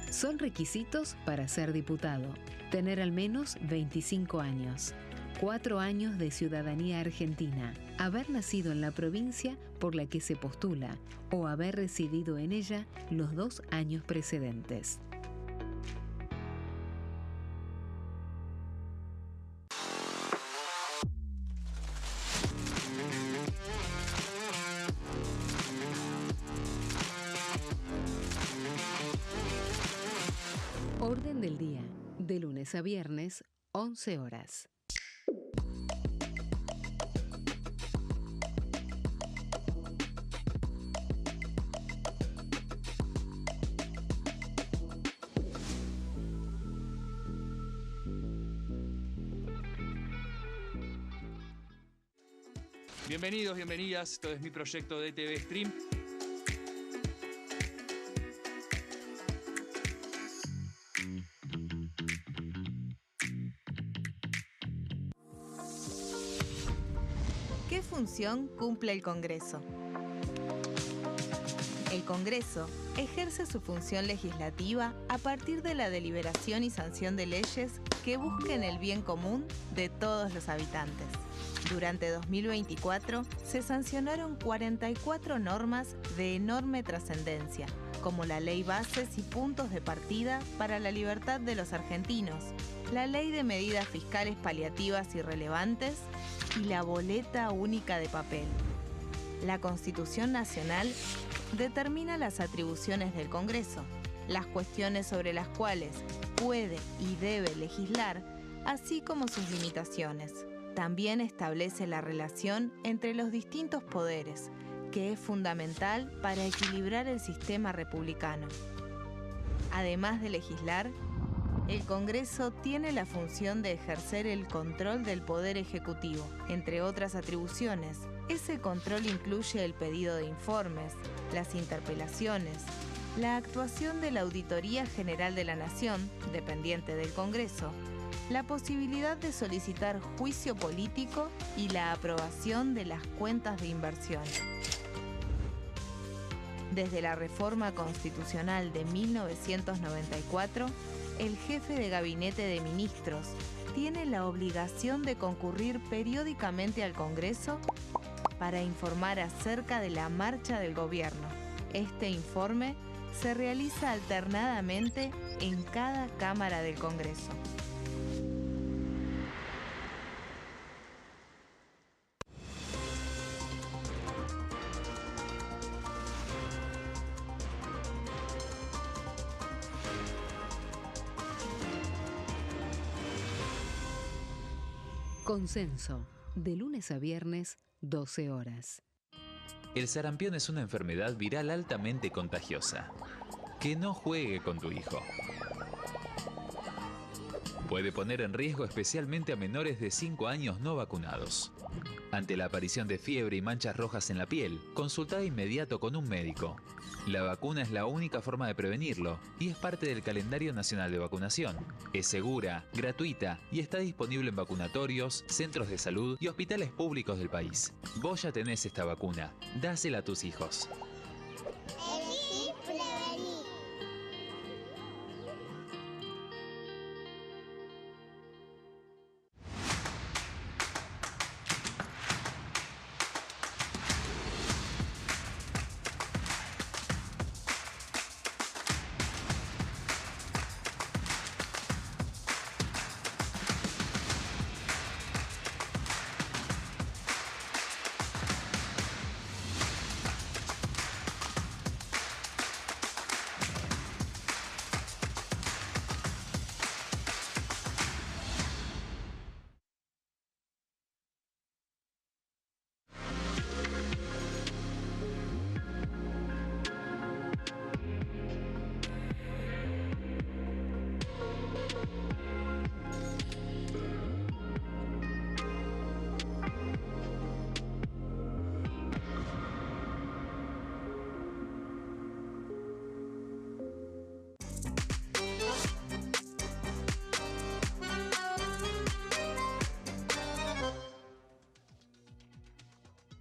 Son requisitos para ser diputado: tener al menos 25 años, 4 años de ciudadanía argentina, haber nacido en la provincia por la que se postula o haber residido en ella los 2 años precedentes. Orden del día, de lunes a viernes, 11 horas. Bienvenidos, bienvenidas. Esto es mi proyecto de TV Stream. ¿Qué función cumple el Congreso? El Congreso ejerce su función legislativa a partir de la deliberación y sanción de leyes que busquen el bien común de todos los habitantes. Durante 2024 se sancionaron 44 normas de enorme trascendencia, como la Ley Bases y Puntos de Partida para la Libertad de los Argentinos, la Ley de Medidas Fiscales Paliativas y Relevantes y la Boleta Única de Papel. La Constitución Nacional determina las atribuciones del Congreso, las cuestiones sobre las cuales puede y debe legislar, así como sus limitaciones. También establece la relación entre los distintos poderes, que es fundamental para equilibrar el sistema republicano. Además de legislar, el Congreso tiene la función de ejercer el control del Poder Ejecutivo. Entre otras atribuciones, ese control incluye el pedido de informes, las interpelaciones, la actuación de la Auditoría General de la Nación, dependiente del Congreso, la posibilidad de solicitar juicio político y la aprobación de las cuentas de inversión. Desde la reforma constitucional de 1994, el jefe de gabinete de ministros tiene la obligación de concurrir periódicamente al Congreso para informar acerca de la marcha del gobierno. Este informe se realiza alternadamente en cada Cámara del Congreso. Consenso, de lunes a viernes, 12 horas. El sarampión es una enfermedad viral altamente contagiosa. Que no juegue con tu hijo. Puede poner en riesgo especialmente a menores de 5 años no vacunados. Ante la aparición de fiebre y manchas rojas en la piel, consulta de inmediato con un médico. La vacuna es la única forma de prevenirlo y es parte del calendario nacional de vacunación. Es segura, gratuita y está disponible en vacunatorios, centros de salud y hospitales públicos del país. Vos ya tenés esta vacuna, dásela a tus hijos. Elegí prevenir.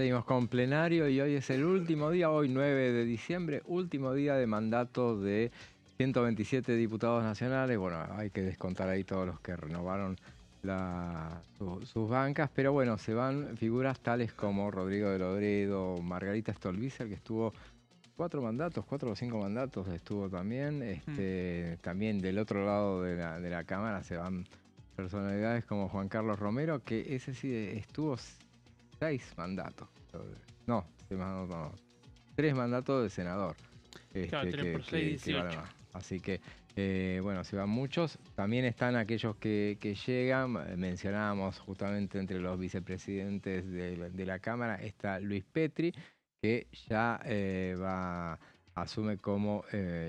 Seguimos con plenario y hoy es el último día, hoy 9 de diciembre, último día de mandato de 127 diputados nacionales. Bueno, hay que descontar ahí todos los que renovaron sus bancas, pero bueno, se van figuras tales como Rodrigo de Lodredo, Margarita Stolbizer, que estuvo 4 o 5 mandatos estuvo también. También del otro lado de la Cámara se van personalidades como Juan Carlos Romero, que ese sí estuvo 6 mandatos. No, 3 mandatos de senador. Claro, 3 por 6, 18. Así que, bueno, se van muchos. También están aquellos que llegan. Mencionábamos justamente entre los vicepresidentes de la Cámara, está Luis Petri, que ya asume como,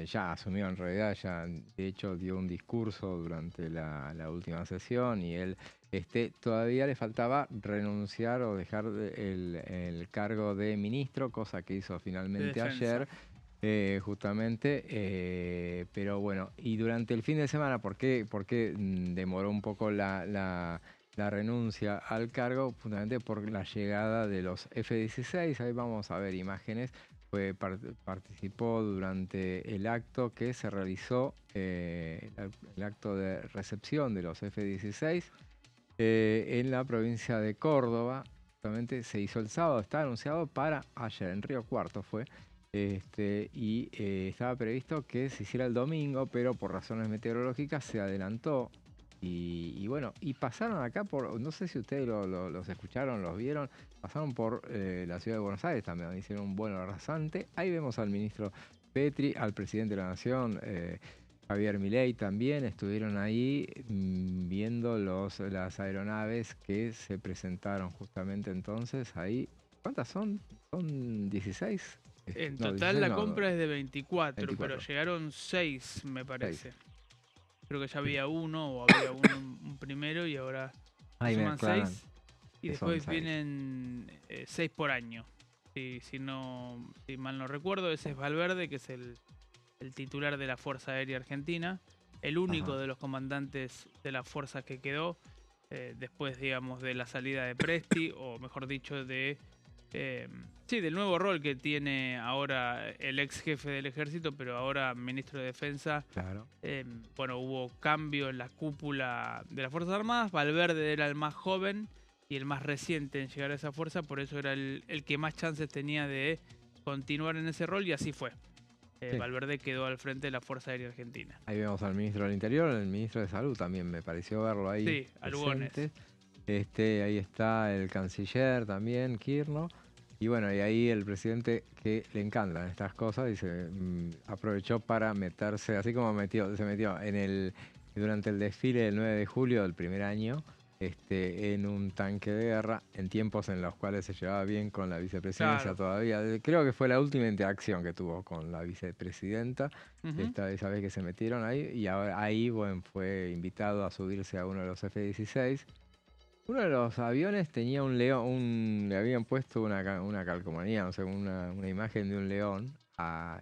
ya asumió en realidad, ya de hecho dio un discurso durante la última sesión y él todavía le faltaba renunciar o dejar el cargo de ministro, cosa que hizo finalmente ayer. Justamente, pero bueno, y durante el fin de semana, ¿por qué demoró un poco la renuncia al cargo? Fundamentalmente por la llegada de los F-16, ahí vamos a ver imágenes, participó durante el acto que se realizó, el acto de recepción de los F-16 en la provincia de Córdoba. Justamente se hizo el sábado, está anunciado para ayer, en Río Cuarto fue. Y estaba previsto que se hiciera el domingo, pero por razones meteorológicas se adelantó. Y bueno, y pasaron acá por, no sé si ustedes los escucharon, los vieron, pasaron por la ciudad de Buenos Aires también, hicieron un vuelo rasante. Ahí vemos al ministro Petri, al presidente de la Nación, Javier Milei también, estuvieron ahí viendo las aeronaves que se presentaron justamente entonces ahí. ¿Cuántas son? ¿Son 16? En No, total 16 la no, compra es de 24, 24. pero llegaron 6, me parece. Creo que ya había uno o había un primero y ahora Ahí me suman aclaran 6 y que son después 6. vienen 6 por año. Si mal no recuerdo, ese es Valverde, que es el titular de la Fuerza Aérea Argentina, el único de los comandantes de las fuerzas que quedó después, digamos, de la salida de Presti, o mejor dicho, del nuevo rol que tiene ahora el ex jefe del ejército, pero ahora ministro de Defensa. Claro. Bueno, hubo cambio en la cúpula de las Fuerzas Armadas. Valverde era el más joven y el más reciente en llegar a esa fuerza, por eso era el que más chances tenía de continuar en ese rol, y así fue. Sí. Valverde quedó al frente de la Fuerza Aérea Argentina. Ahí vemos al ministro del Interior, el ministro de Salud también, me pareció verlo ahí. Sí, a Lugones. Ahí está el canciller también, Kirchner. Y bueno, y ahí el presidente, que le encantan estas cosas, y se aprovechó para meterse, así como se metió durante el desfile del 9 de julio del primer año, en un tanque de guerra, en tiempos en los cuales se llevaba bien con la vicepresidencia. Claro. Todavía. Creo que fue la última interacción que tuvo con la vicepresidenta, esa vez que se metieron ahí, y ahora ahí, bueno, fue invitado a subirse a uno de los F-16. Uno de los aviones tenía un león, le habían puesto una calcomanía, no sé, una imagen de un león,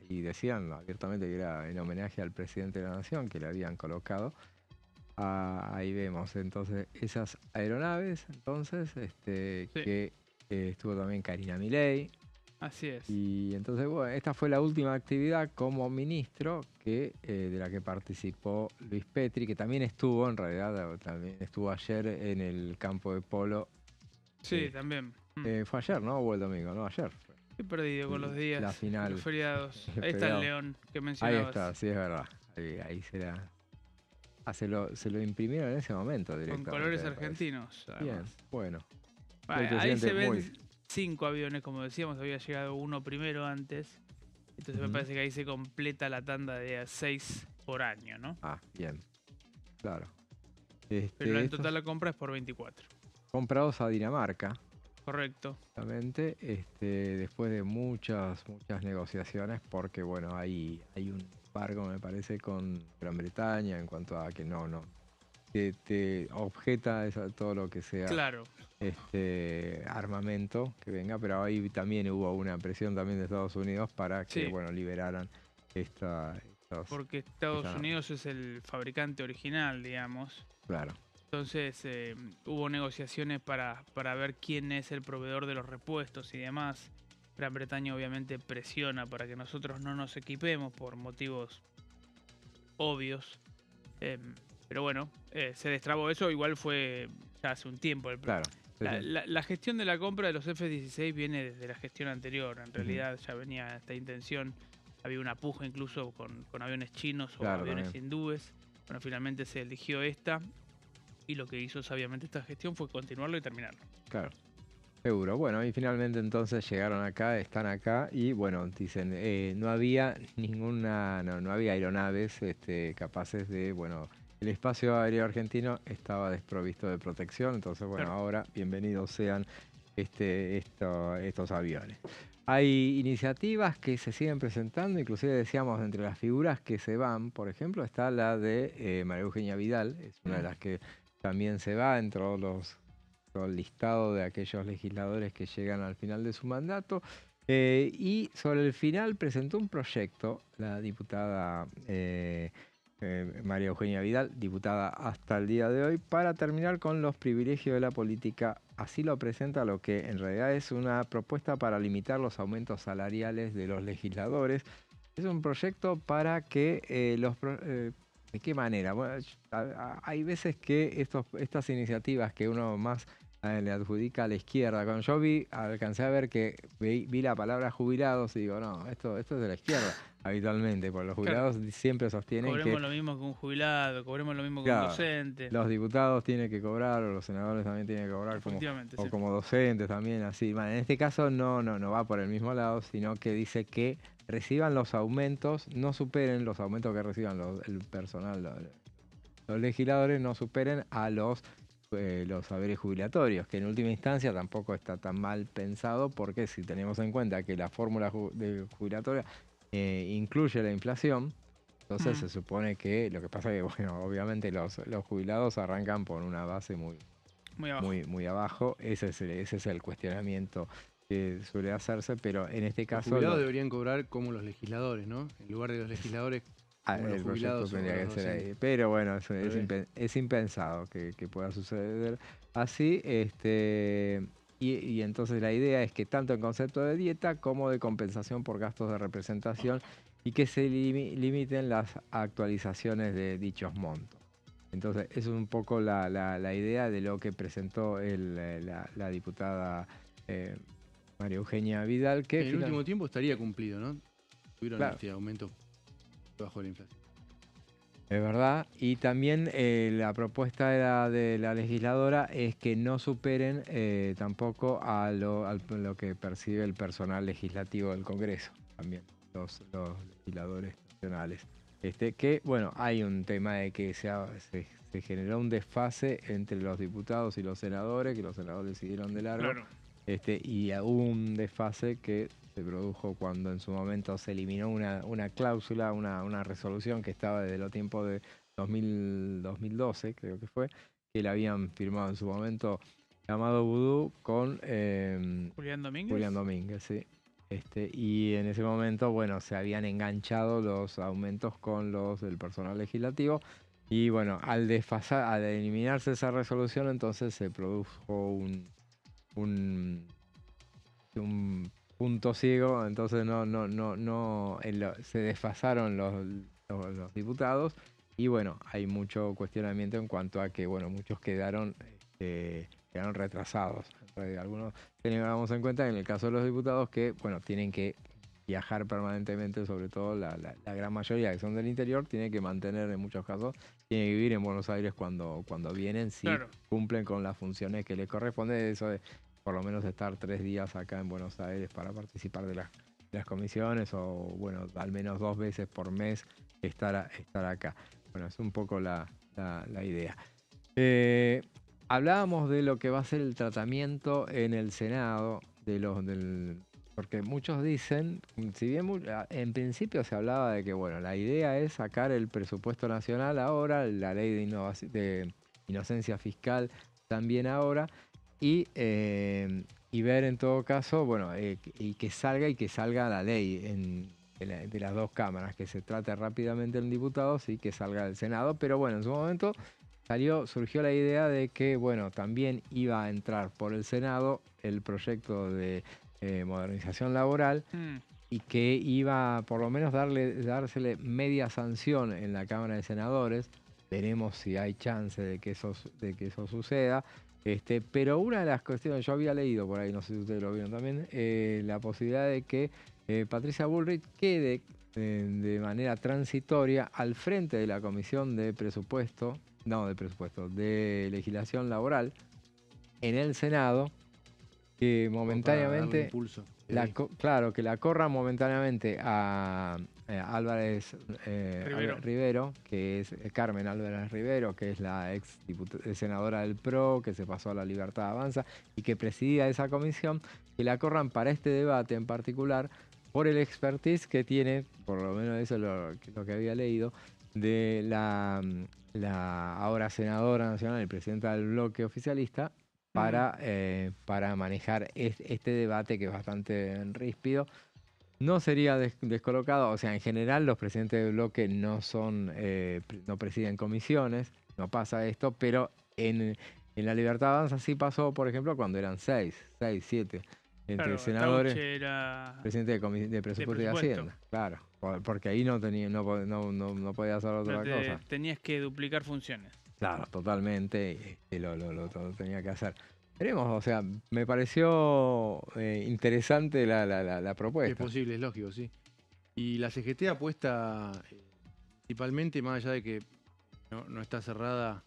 y decían abiertamente que era en homenaje al presidente de la Nación, que le habían colocado. Ahí vemos entonces esas aeronaves, entonces, que estuvo también Karina Milei. Así es. Y entonces, bueno, esta fue la última actividad como ministro de la que participó Luis Petri, que también estuvo, en realidad, también estuvo ayer en el campo de polo. Sí, también. Fue ayer, ¿no? O el domingo, no, ayer. He perdido con los días, la final, los feriados. Ahí está el león que mencionabas. Ahí está, sí, es verdad. Ahí será. Se lo imprimieron en ese momento directamente. Con colores argentinos. Además. Bien, bueno. Ahí se ven 5 aviones, como decíamos, había llegado uno primero antes. Entonces me parece que ahí se completa la tanda de 6 por año, ¿no? Bien. Claro. Pero en total la compra es por 24. Comprados a Dinamarca. Correcto. Exactamente. Después de muchas negociaciones, porque bueno, hay un embargo, me parece, con Gran Bretaña en cuanto a que te objeta todo lo que sea, claro, armamento que venga, pero ahí también hubo una presión también de Estados Unidos para que liberaran porque Estados Unidos es el fabricante original, digamos. Claro. Entonces hubo negociaciones para ver quién es el proveedor de los repuestos y demás. Gran Bretaña obviamente presiona para que nosotros no nos equipemos por motivos obvios. Pero bueno, se destrabó eso, igual fue ya hace un tiempo. Claro. Sí, sí. La gestión de la compra de los F-16 viene desde la gestión anterior. En realidad ya venía esta intención. Había una puja incluso con aviones chinos o Claro, aviones también. hindúes. Bueno, finalmente se eligió esta. Y lo que hizo sabiamente esta gestión fue continuarlo y terminarlo. Claro. Seguro. Bueno, y finalmente entonces llegaron acá, están acá y bueno, dicen, no había no había aeronaves capaces de, bueno, el espacio aéreo argentino estaba desprovisto de protección, entonces bueno, Claro. ahora bienvenidos sean estos aviones. Hay iniciativas que se siguen presentando, inclusive decíamos entre las figuras que se van, por ejemplo, está la de María Eugenia Vidal, es una de las que también se va en todos todo el listado de aquellos legisladores que llegan al final de su mandato. Y sobre el final presentó un proyecto la diputada María Eugenia Vidal, diputada hasta el día de hoy, para terminar con los privilegios de la política. Así lo presenta, lo que en realidad es una propuesta para limitar los aumentos salariales de los legisladores. Es un proyecto para que ¿de qué manera? Bueno, hay veces que estas iniciativas que uno más le adjudica a la izquierda. Cuando yo alcancé a ver que vi la palabra jubilados y digo, no, esto es de la izquierda habitualmente, porque los jubilados siempre sostienen Cobremos que lo mismo que un jubilado, cobremos lo mismo que claro, un docente. los diputados tienen que cobrar, o los senadores también tienen que cobrar, Efectivamente, o sí. como docentes también, así. Bueno, en este caso no va por el mismo lado, sino que dice que reciban los aumentos, no superen los aumentos que reciban el personal, los legisladores no superen a los saberes jubilatorios, que en última instancia tampoco está tan mal pensado, porque si tenemos en cuenta que la fórmula jubilatoria incluye la inflación, entonces se supone que lo que pasa es que, bueno, obviamente los jubilados arrancan por una base muy abajo. muy abajo. Ese es el cuestionamiento que suele hacerse, pero en este Los caso jubilados deberían cobrar como los legisladores, ¿no? En lugar de los legisladores, como los el proyecto jubilados o tendría los que ser docentes. ahí. Pero bueno, Al revés. es impensado que pueda suceder así. Y entonces la idea es que tanto en concepto de dieta como de compensación por gastos de representación y que se limiten las actualizaciones de dichos montos. Entonces, es un poco la idea de lo que presentó la diputada María Eugenia Vidal, que En el último tiempo estaría cumplido, ¿no? Tuvieron Claro. este aumento bajo la inflación. es verdad. Y también la propuesta de la legisladora es que no superen tampoco a lo que percibe el personal legislativo del Congreso, también los legisladores nacionales. Que, bueno, hay un tema de que se generó un desfase entre los diputados y los senadores, que los senadores siguieron de largo. Claro. Y hubo un desfase que se produjo cuando en su momento se eliminó una cláusula, una resolución que estaba desde los tiempos de 2012, creo que fue, que la habían firmado en su momento llamado Vudú con Julián Domínguez. Julián Domínguez, sí. Y en ese momento, bueno, se habían enganchado los aumentos con los del personal legislativo. Y bueno, al eliminarse esa resolución, entonces se produjo un punto ciego, entonces se desfasaron los diputados. Y bueno, hay mucho cuestionamiento en cuanto a que, bueno, muchos quedaron retrasados. Algunos tengamos en cuenta, en el caso de los diputados, que, bueno, tienen que viajar permanentemente, sobre todo la gran mayoría que son del interior, tienen que mantener en muchos casos, tienen que vivir en Buenos Aires cuando vienen, si Claro. cumplen con las funciones que les corresponde, eso de por lo menos estar 3 días acá en Buenos Aires para participar de las comisiones, o bueno, al menos 2 veces por mes estar acá. Bueno, es un poco la idea. Hablábamos de lo que va a ser el tratamiento en el Senado, porque muchos dicen, si bien en principio se hablaba de que, bueno, la idea es sacar el presupuesto nacional ahora, la ley de inocencia fiscal también ahora, y ver en todo caso, bueno, y que salga la ley de las dos cámaras, que se trate rápidamente en diputados y que salga del Senado. Pero bueno, en su momento surgió la idea de que, bueno, también iba a entrar por el Senado el proyecto de modernización laboral y que iba por lo menos dársele media sanción en la Cámara de Senadores. Veremos si hay chance de que eso suceda. Pero una de las cuestiones, yo había leído por ahí, no sé si ustedes lo vieron también, la posibilidad de que Patricia Bullrich quede de manera transitoria al frente de la Comisión de de Legislación Laboral en el Senado, que momentáneamente, impulso. claro, que la corra momentáneamente a Álvarez Rivero, que es Carmen Álvarez Rivero, que es la senadora del PRO, que se pasó a la Libertad Avanza y que presidía esa comisión, que la corran para este debate en particular por el expertise que tiene, por lo menos eso es lo que había leído, de la ahora senadora nacional y presidenta del bloque oficialista, para manejar este debate que es bastante ríspido. No sería descolocado, o sea, en general los presidentes del bloque no presiden comisiones, no pasa esto, pero en la Libertad Avanza sí pasó, por ejemplo, cuando eran 6, 7 entre Claro, senadores, Tauche era presidente de Presupuesto y Hacienda, claro, porque ahí no podía hacer otra cosa. Tenías que duplicar funciones. Claro, totalmente, lo tenía que hacer. Veremos, o sea, me pareció interesante la propuesta. Es posible, es lógico, sí. Y la CGT apuesta principalmente, más allá de que no está cerrada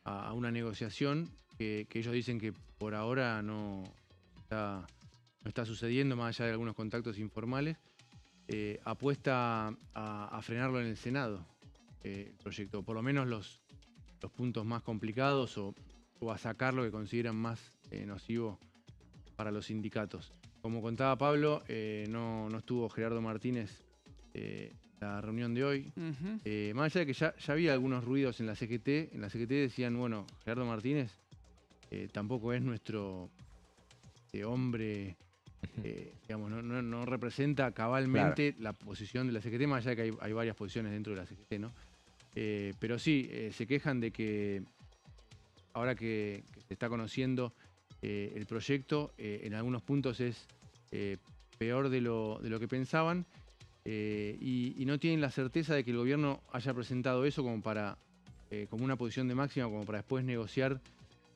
a una negociación, que ellos dicen que por ahora no está sucediendo, más allá de algunos contactos informales, apuesta a frenarlo en el Senado, el proyecto, por lo menos los puntos más complicados o a sacar lo que consideran más nocivo para los sindicatos. Como contaba Pablo, no estuvo Gerardo Martínez la reunión de hoy. Más allá de que ya había algunos ruidos en la CGT, decían, bueno, Gerardo Martínez tampoco es nuestro hombre, digamos, no representa cabalmente la posición de la CGT, más allá de que hay varias posiciones dentro de la CGT, ¿no? Pero sí, se quejan de que ahora que se está conociendo el proyecto, en algunos puntos es peor de lo que pensaban, y no tienen la certeza de que el gobierno haya presentado eso como una posición de máxima, como para después negociar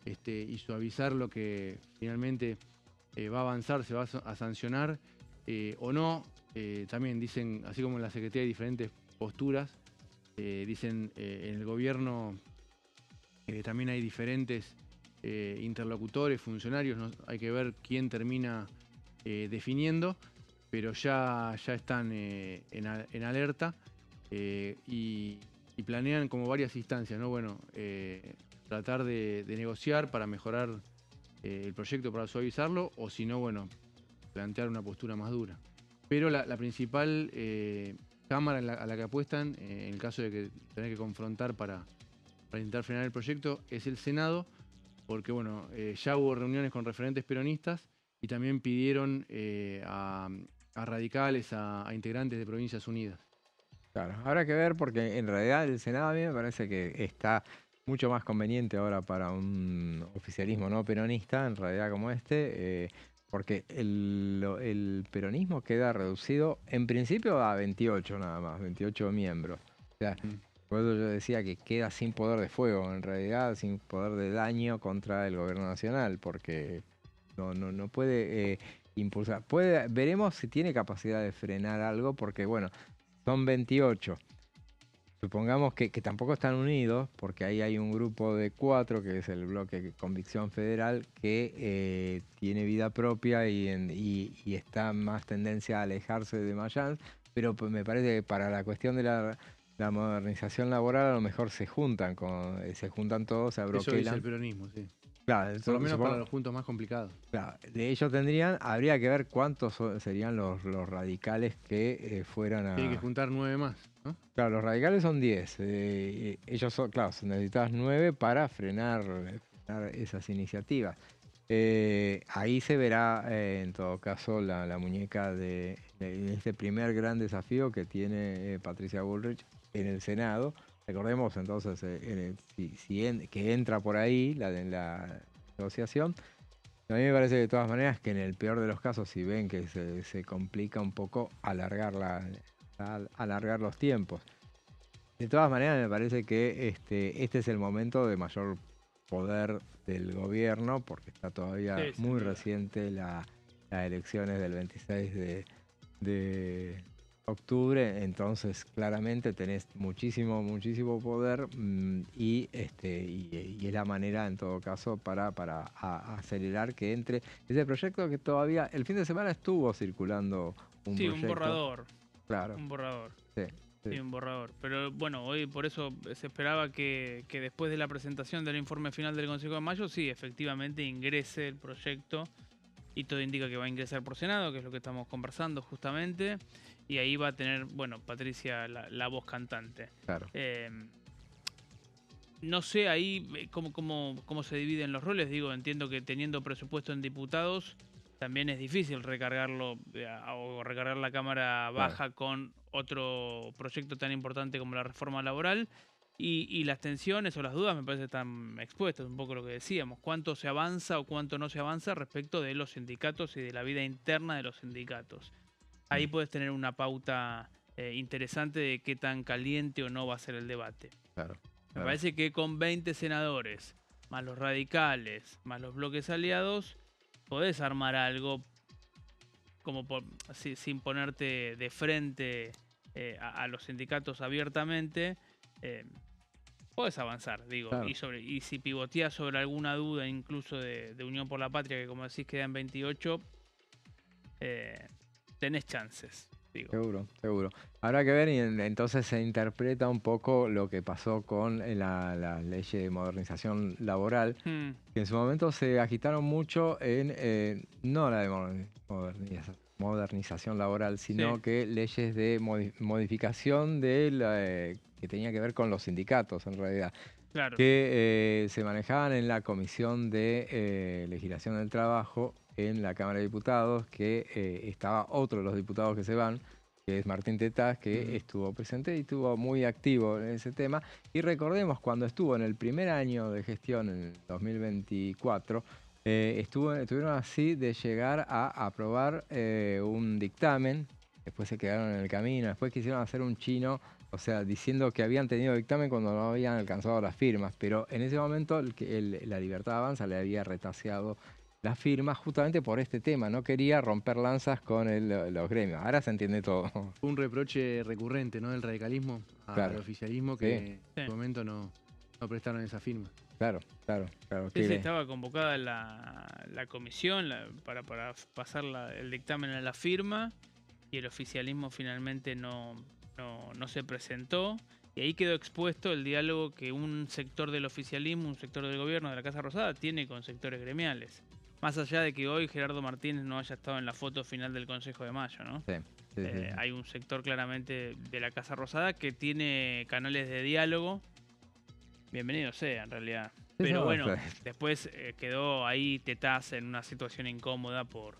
y suavizar lo que finalmente va a avanzar, se va a sancionar o no. También dicen, así como en la Secretaría hay diferentes posturas, dicen en el gobierno también hay diferentes interlocutores, funcionarios, hay que ver quién termina definiendo, pero ya están en alerta y planean como varias instancias, ¿no? Bueno, tratar de negociar para mejorar el proyecto, para suavizarlo, o si no, bueno, plantear una postura más dura. Pero la principal cámara a la que apuestan, en el caso de que tener que confrontar para intentar frenar el proyecto, es el Senado, porque bueno, ya hubo reuniones con referentes peronistas y también pidieron a radicales, a integrantes de Provincias Unidas. Claro, habrá que ver porque en realidad el Senado a mí me parece que está mucho más conveniente ahora para un oficialismo no peronista, en realidad como porque el peronismo queda reducido en principio a 28 nada más, 28 miembros. O sea, por eso yo decía que queda sin poder de fuego, en realidad sin poder de daño contra el gobierno nacional, porque no puede impulsar. Veremos si tiene capacidad de frenar algo, porque bueno, son 28. Supongamos que tampoco están unidos, porque ahí hay un grupo de 4, que es el bloque Convicción Federal, que tiene vida propia y está más tendencia a alejarse de Mayans, pero me parece que para la cuestión de la modernización laboral a lo mejor se juntan todos, se abroquelan. Eso dice el peronismo, sí. Claro, por lo menos para los puntos más complicados. Claro, de ellos habría que ver cuántos serían los radicales que fueran a... Tienen que juntar 9 más, ¿no? Claro, los radicales son 10. Ellos son, claro, necesitas 9 para frenar esas iniciativas. Ahí se verá, en todo caso, la muñeca de este primer gran desafío que tiene Patricia Bullrich en el Senado, recordemos entonces que entra por ahí la negociación. A mí me parece de todas maneras que en el peor de los casos, si ven que se complica un poco, alargar los tiempos. De todas maneras, me parece que este es el momento de mayor poder del gobierno, porque está todavía Sí, sin muy duda. reciente las elecciones del 26 de octubre, entonces claramente tenés muchísimo poder y es la manera en todo caso para acelerar que entre ese proyecto que todavía el fin de semana estuvo circulando un Sí, proyecto. un borrador. Claro, Un borrador. sí, sí. Sí, un borrador. Pero bueno, hoy por eso se esperaba que después de la presentación del informe final del Consejo de Mayo, sí, efectivamente ingrese el proyecto y todo indica que va a ingresar por Senado, que es lo que estamos conversando justamente, y ahí va a tener, bueno, Patricia la voz cantante. Claro. No sé ahí cómo se dividen los roles, digo, entiendo que teniendo presupuesto en diputados, también es difícil recargarlo o recargar la Cámara Baja con otro proyecto tan importante como la reforma laboral. Y las tensiones o las dudas me parece que están expuestas, un poco lo que decíamos, cuánto se avanza o cuánto no se avanza respecto de los sindicatos y de la vida interna de los sindicatos. Ahí puedes tener una pauta interesante de qué tan caliente o no va a ser el debate. Claro. Me parece que con 20 senadores, más los radicales, más los bloques aliados, podés armar algo como sin ponerte de frente a los sindicatos abiertamente. Podés avanzar, digo, Claro. y si pivoteás sobre alguna duda incluso de Unión por la Patria, que como decís queda en 28, tenés chances, digo. Seguro. Habrá que ver y entonces se interpreta un poco lo que pasó con la ley de modernización laboral, que en su momento se agitaron mucho en no la de modernización laboral, sino Sí. que leyes de modificación que tenía que ver con los sindicatos en realidad, Claro. que se manejaban en la Comisión de Legislación del Trabajo en la Cámara de Diputados, que estaba otro de los diputados que se van, que es Martín Tetaz, que estuvo presente y estuvo muy activo en ese tema. Y recordemos, cuando estuvo en el primer año de gestión, en el 2024, estuvieron así de llegar a aprobar un dictamen, después se quedaron en el camino, después quisieron hacer un chino, o sea, diciendo que habían tenido dictamen cuando no habían alcanzado las firmas, pero en ese momento la Libertad Avanza le había retaseado las firmas justamente por este tema, no quería romper lanzas con los gremios. Ahora se entiende todo. Fue un reproche recurrente, ¿no?, del radicalismo Claro. al oficialismo, que en su momento no prestaron esa firma. Claro. Sí, estaba convocada la comisión para pasar el dictamen a la firma y el oficialismo finalmente no se presentó. Y ahí quedó expuesto el diálogo que un sector del oficialismo, un sector del gobierno de la Casa Rosada tiene con sectores gremiales. Más allá de que hoy Gerardo Martínez no haya estado en la foto final del Consejo de Mayo, ¿no? Sí. Hay un sector claramente de la Casa Rosada que tiene canales de diálogo. Bienvenido sea, en realidad. Pero bueno, después quedó ahí Tetaz en una situación incómoda por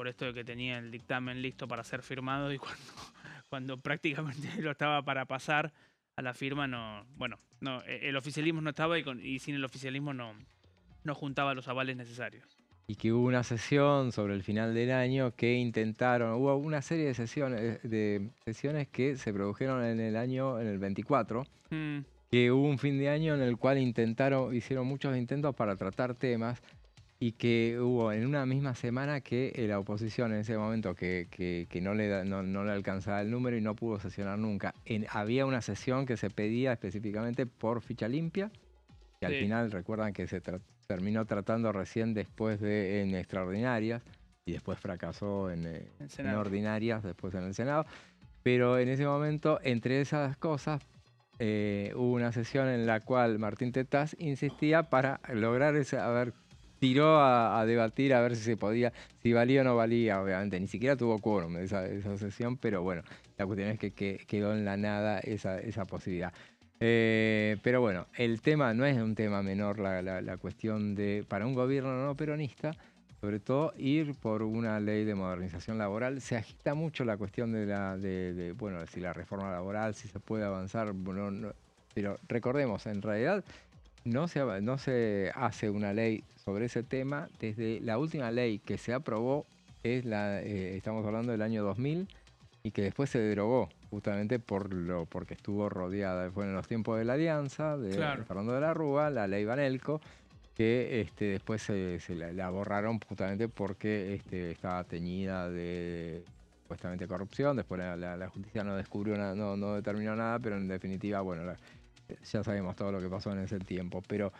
esto de que tenía el dictamen listo para ser firmado y cuando prácticamente lo estaba para pasar a la firma, el oficialismo no estaba y sin el oficialismo no juntaba los avales necesarios. Y que hubo una sesión sobre el final del año que hubo una serie de sesiones que se produjeron en el 24, que hubo un fin de año en el cual hicieron muchos intentos para tratar temas y que hubo en una misma semana que la oposición en ese momento que no le alcanzaba el número y no pudo sesionar nunca. Había una sesión que se pedía específicamente por ficha limpia, que al final recuerdan que se terminó tratando recién después en extraordinarias y después fracasó en ordinarias, después en el Senado. Pero en ese momento, entre esas cosas, hubo una sesión en la cual Martín Tetaz insistía para lograr tiró a debatir a ver si se podía, si valía o no valía, obviamente. Ni siquiera tuvo quórum esa sesión, pero bueno, la cuestión es que quedó en la nada esa posibilidad. Pero bueno, el tema no es un tema menor, la cuestión de, para un gobierno no peronista, sobre todo ir por una ley de modernización laboral. Se agita mucho la cuestión de si la reforma laboral, si se puede avanzar. Bueno, Pero recordemos, en realidad no se hace una ley sobre ese tema. Desde la última ley que se aprobó, estamos hablando del año 2000, y que después se derogó justamente porque estuvo rodeada. Fue en los tiempos de la Alianza, de Claro. Fernando de la Rúa, la ley Banelco, que después la borraron justamente porque estaba teñida de supuestamente corrupción. Después la justicia no descubrió nada, no determinó nada, pero en definitiva, bueno, ya sabemos todo lo que pasó en ese tiempo. Pero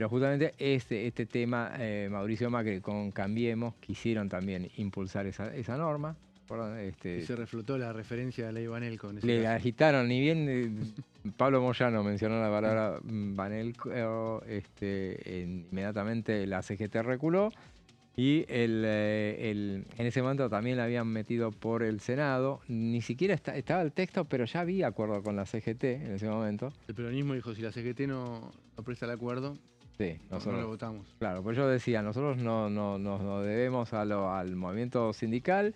justamente este tema, Mauricio Macri con Cambiemos quisieron también impulsar esa norma. Y se reflotó la referencia de la ley Banelco en ese Le caso. agitaron, ni bien Pablo Moyano mencionó la palabra Banelco, inmediatamente la CGT reculó, y en ese momento también la habían metido por el Senado. Ni siquiera estaba el texto, pero ya había acuerdo con la CGT en ese momento. El peronismo dijo, si la CGT no presta el acuerdo, Sí, no lo votamos. Claro, pues yo decía, nosotros nos debemos al movimiento sindical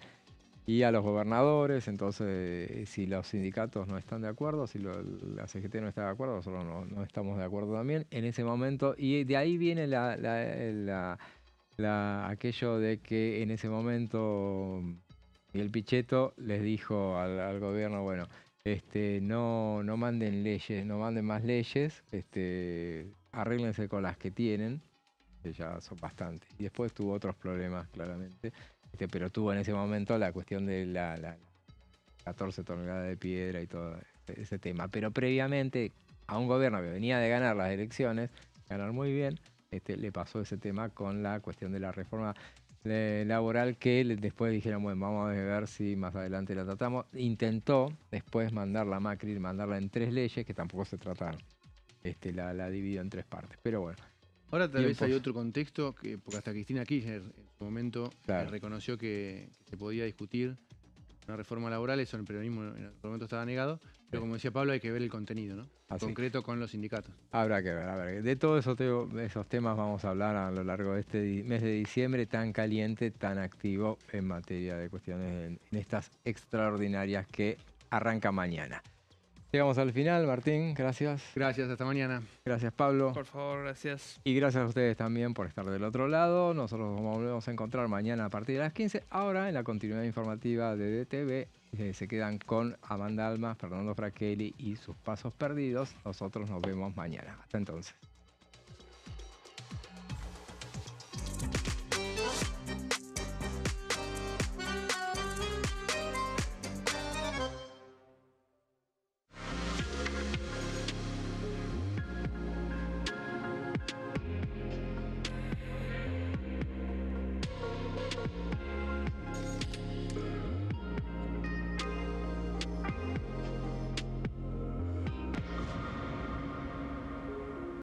y a los gobernadores. Entonces, si los sindicatos no están de acuerdo, si la CGT no está de acuerdo, nosotros no estamos de acuerdo también en ese momento. Y de ahí viene aquello de que en ese momento Miguel Pichetto les dijo al gobierno, bueno, no manden leyes, no manden más leyes, arréglense con las que tienen, que ya son bastantes. Y después tuvo otros problemas, claramente. Pero tuvo en ese momento la cuestión de la 14 toneladas de piedra y todo ese tema. Pero previamente, a un gobierno que venía de ganar las elecciones, ganar muy bien, le pasó ese tema con la cuestión de la reforma laboral, que después dijeron, bueno, vamos a ver si más adelante la tratamos. Intentó después mandarla a Macri, mandarla en 3 leyes, que tampoco se trataron. La dividió en 3 partes. Pero bueno. Ahora tal vez hay Tiempos. otro contexto, porque hasta Cristina Kirchner en su momento Claro. reconoció que se podía discutir una reforma laboral. Eso en el peronismo en el momento estaba negado, pero como decía Pablo, hay que ver el contenido, ¿no? Así. Concreto con los sindicatos. Habrá que ver, a ver. De todos esos temas vamos a hablar a lo largo de este mes de diciembre, tan caliente, tan activo en materia de cuestiones en estas extraordinarias que arranca mañana. Llegamos al final, Martín, gracias. Gracias, hasta mañana. Gracias, Pablo. Por favor, gracias. Y gracias a ustedes también por estar del otro lado. Nosotros nos volvemos a encontrar mañana a partir de las 15. Ahora, en la continuidad informativa de DTV, se quedan con Amanda Alma, Fernando Fracchelli y sus pasos perdidos. Nosotros nos vemos mañana. Hasta entonces.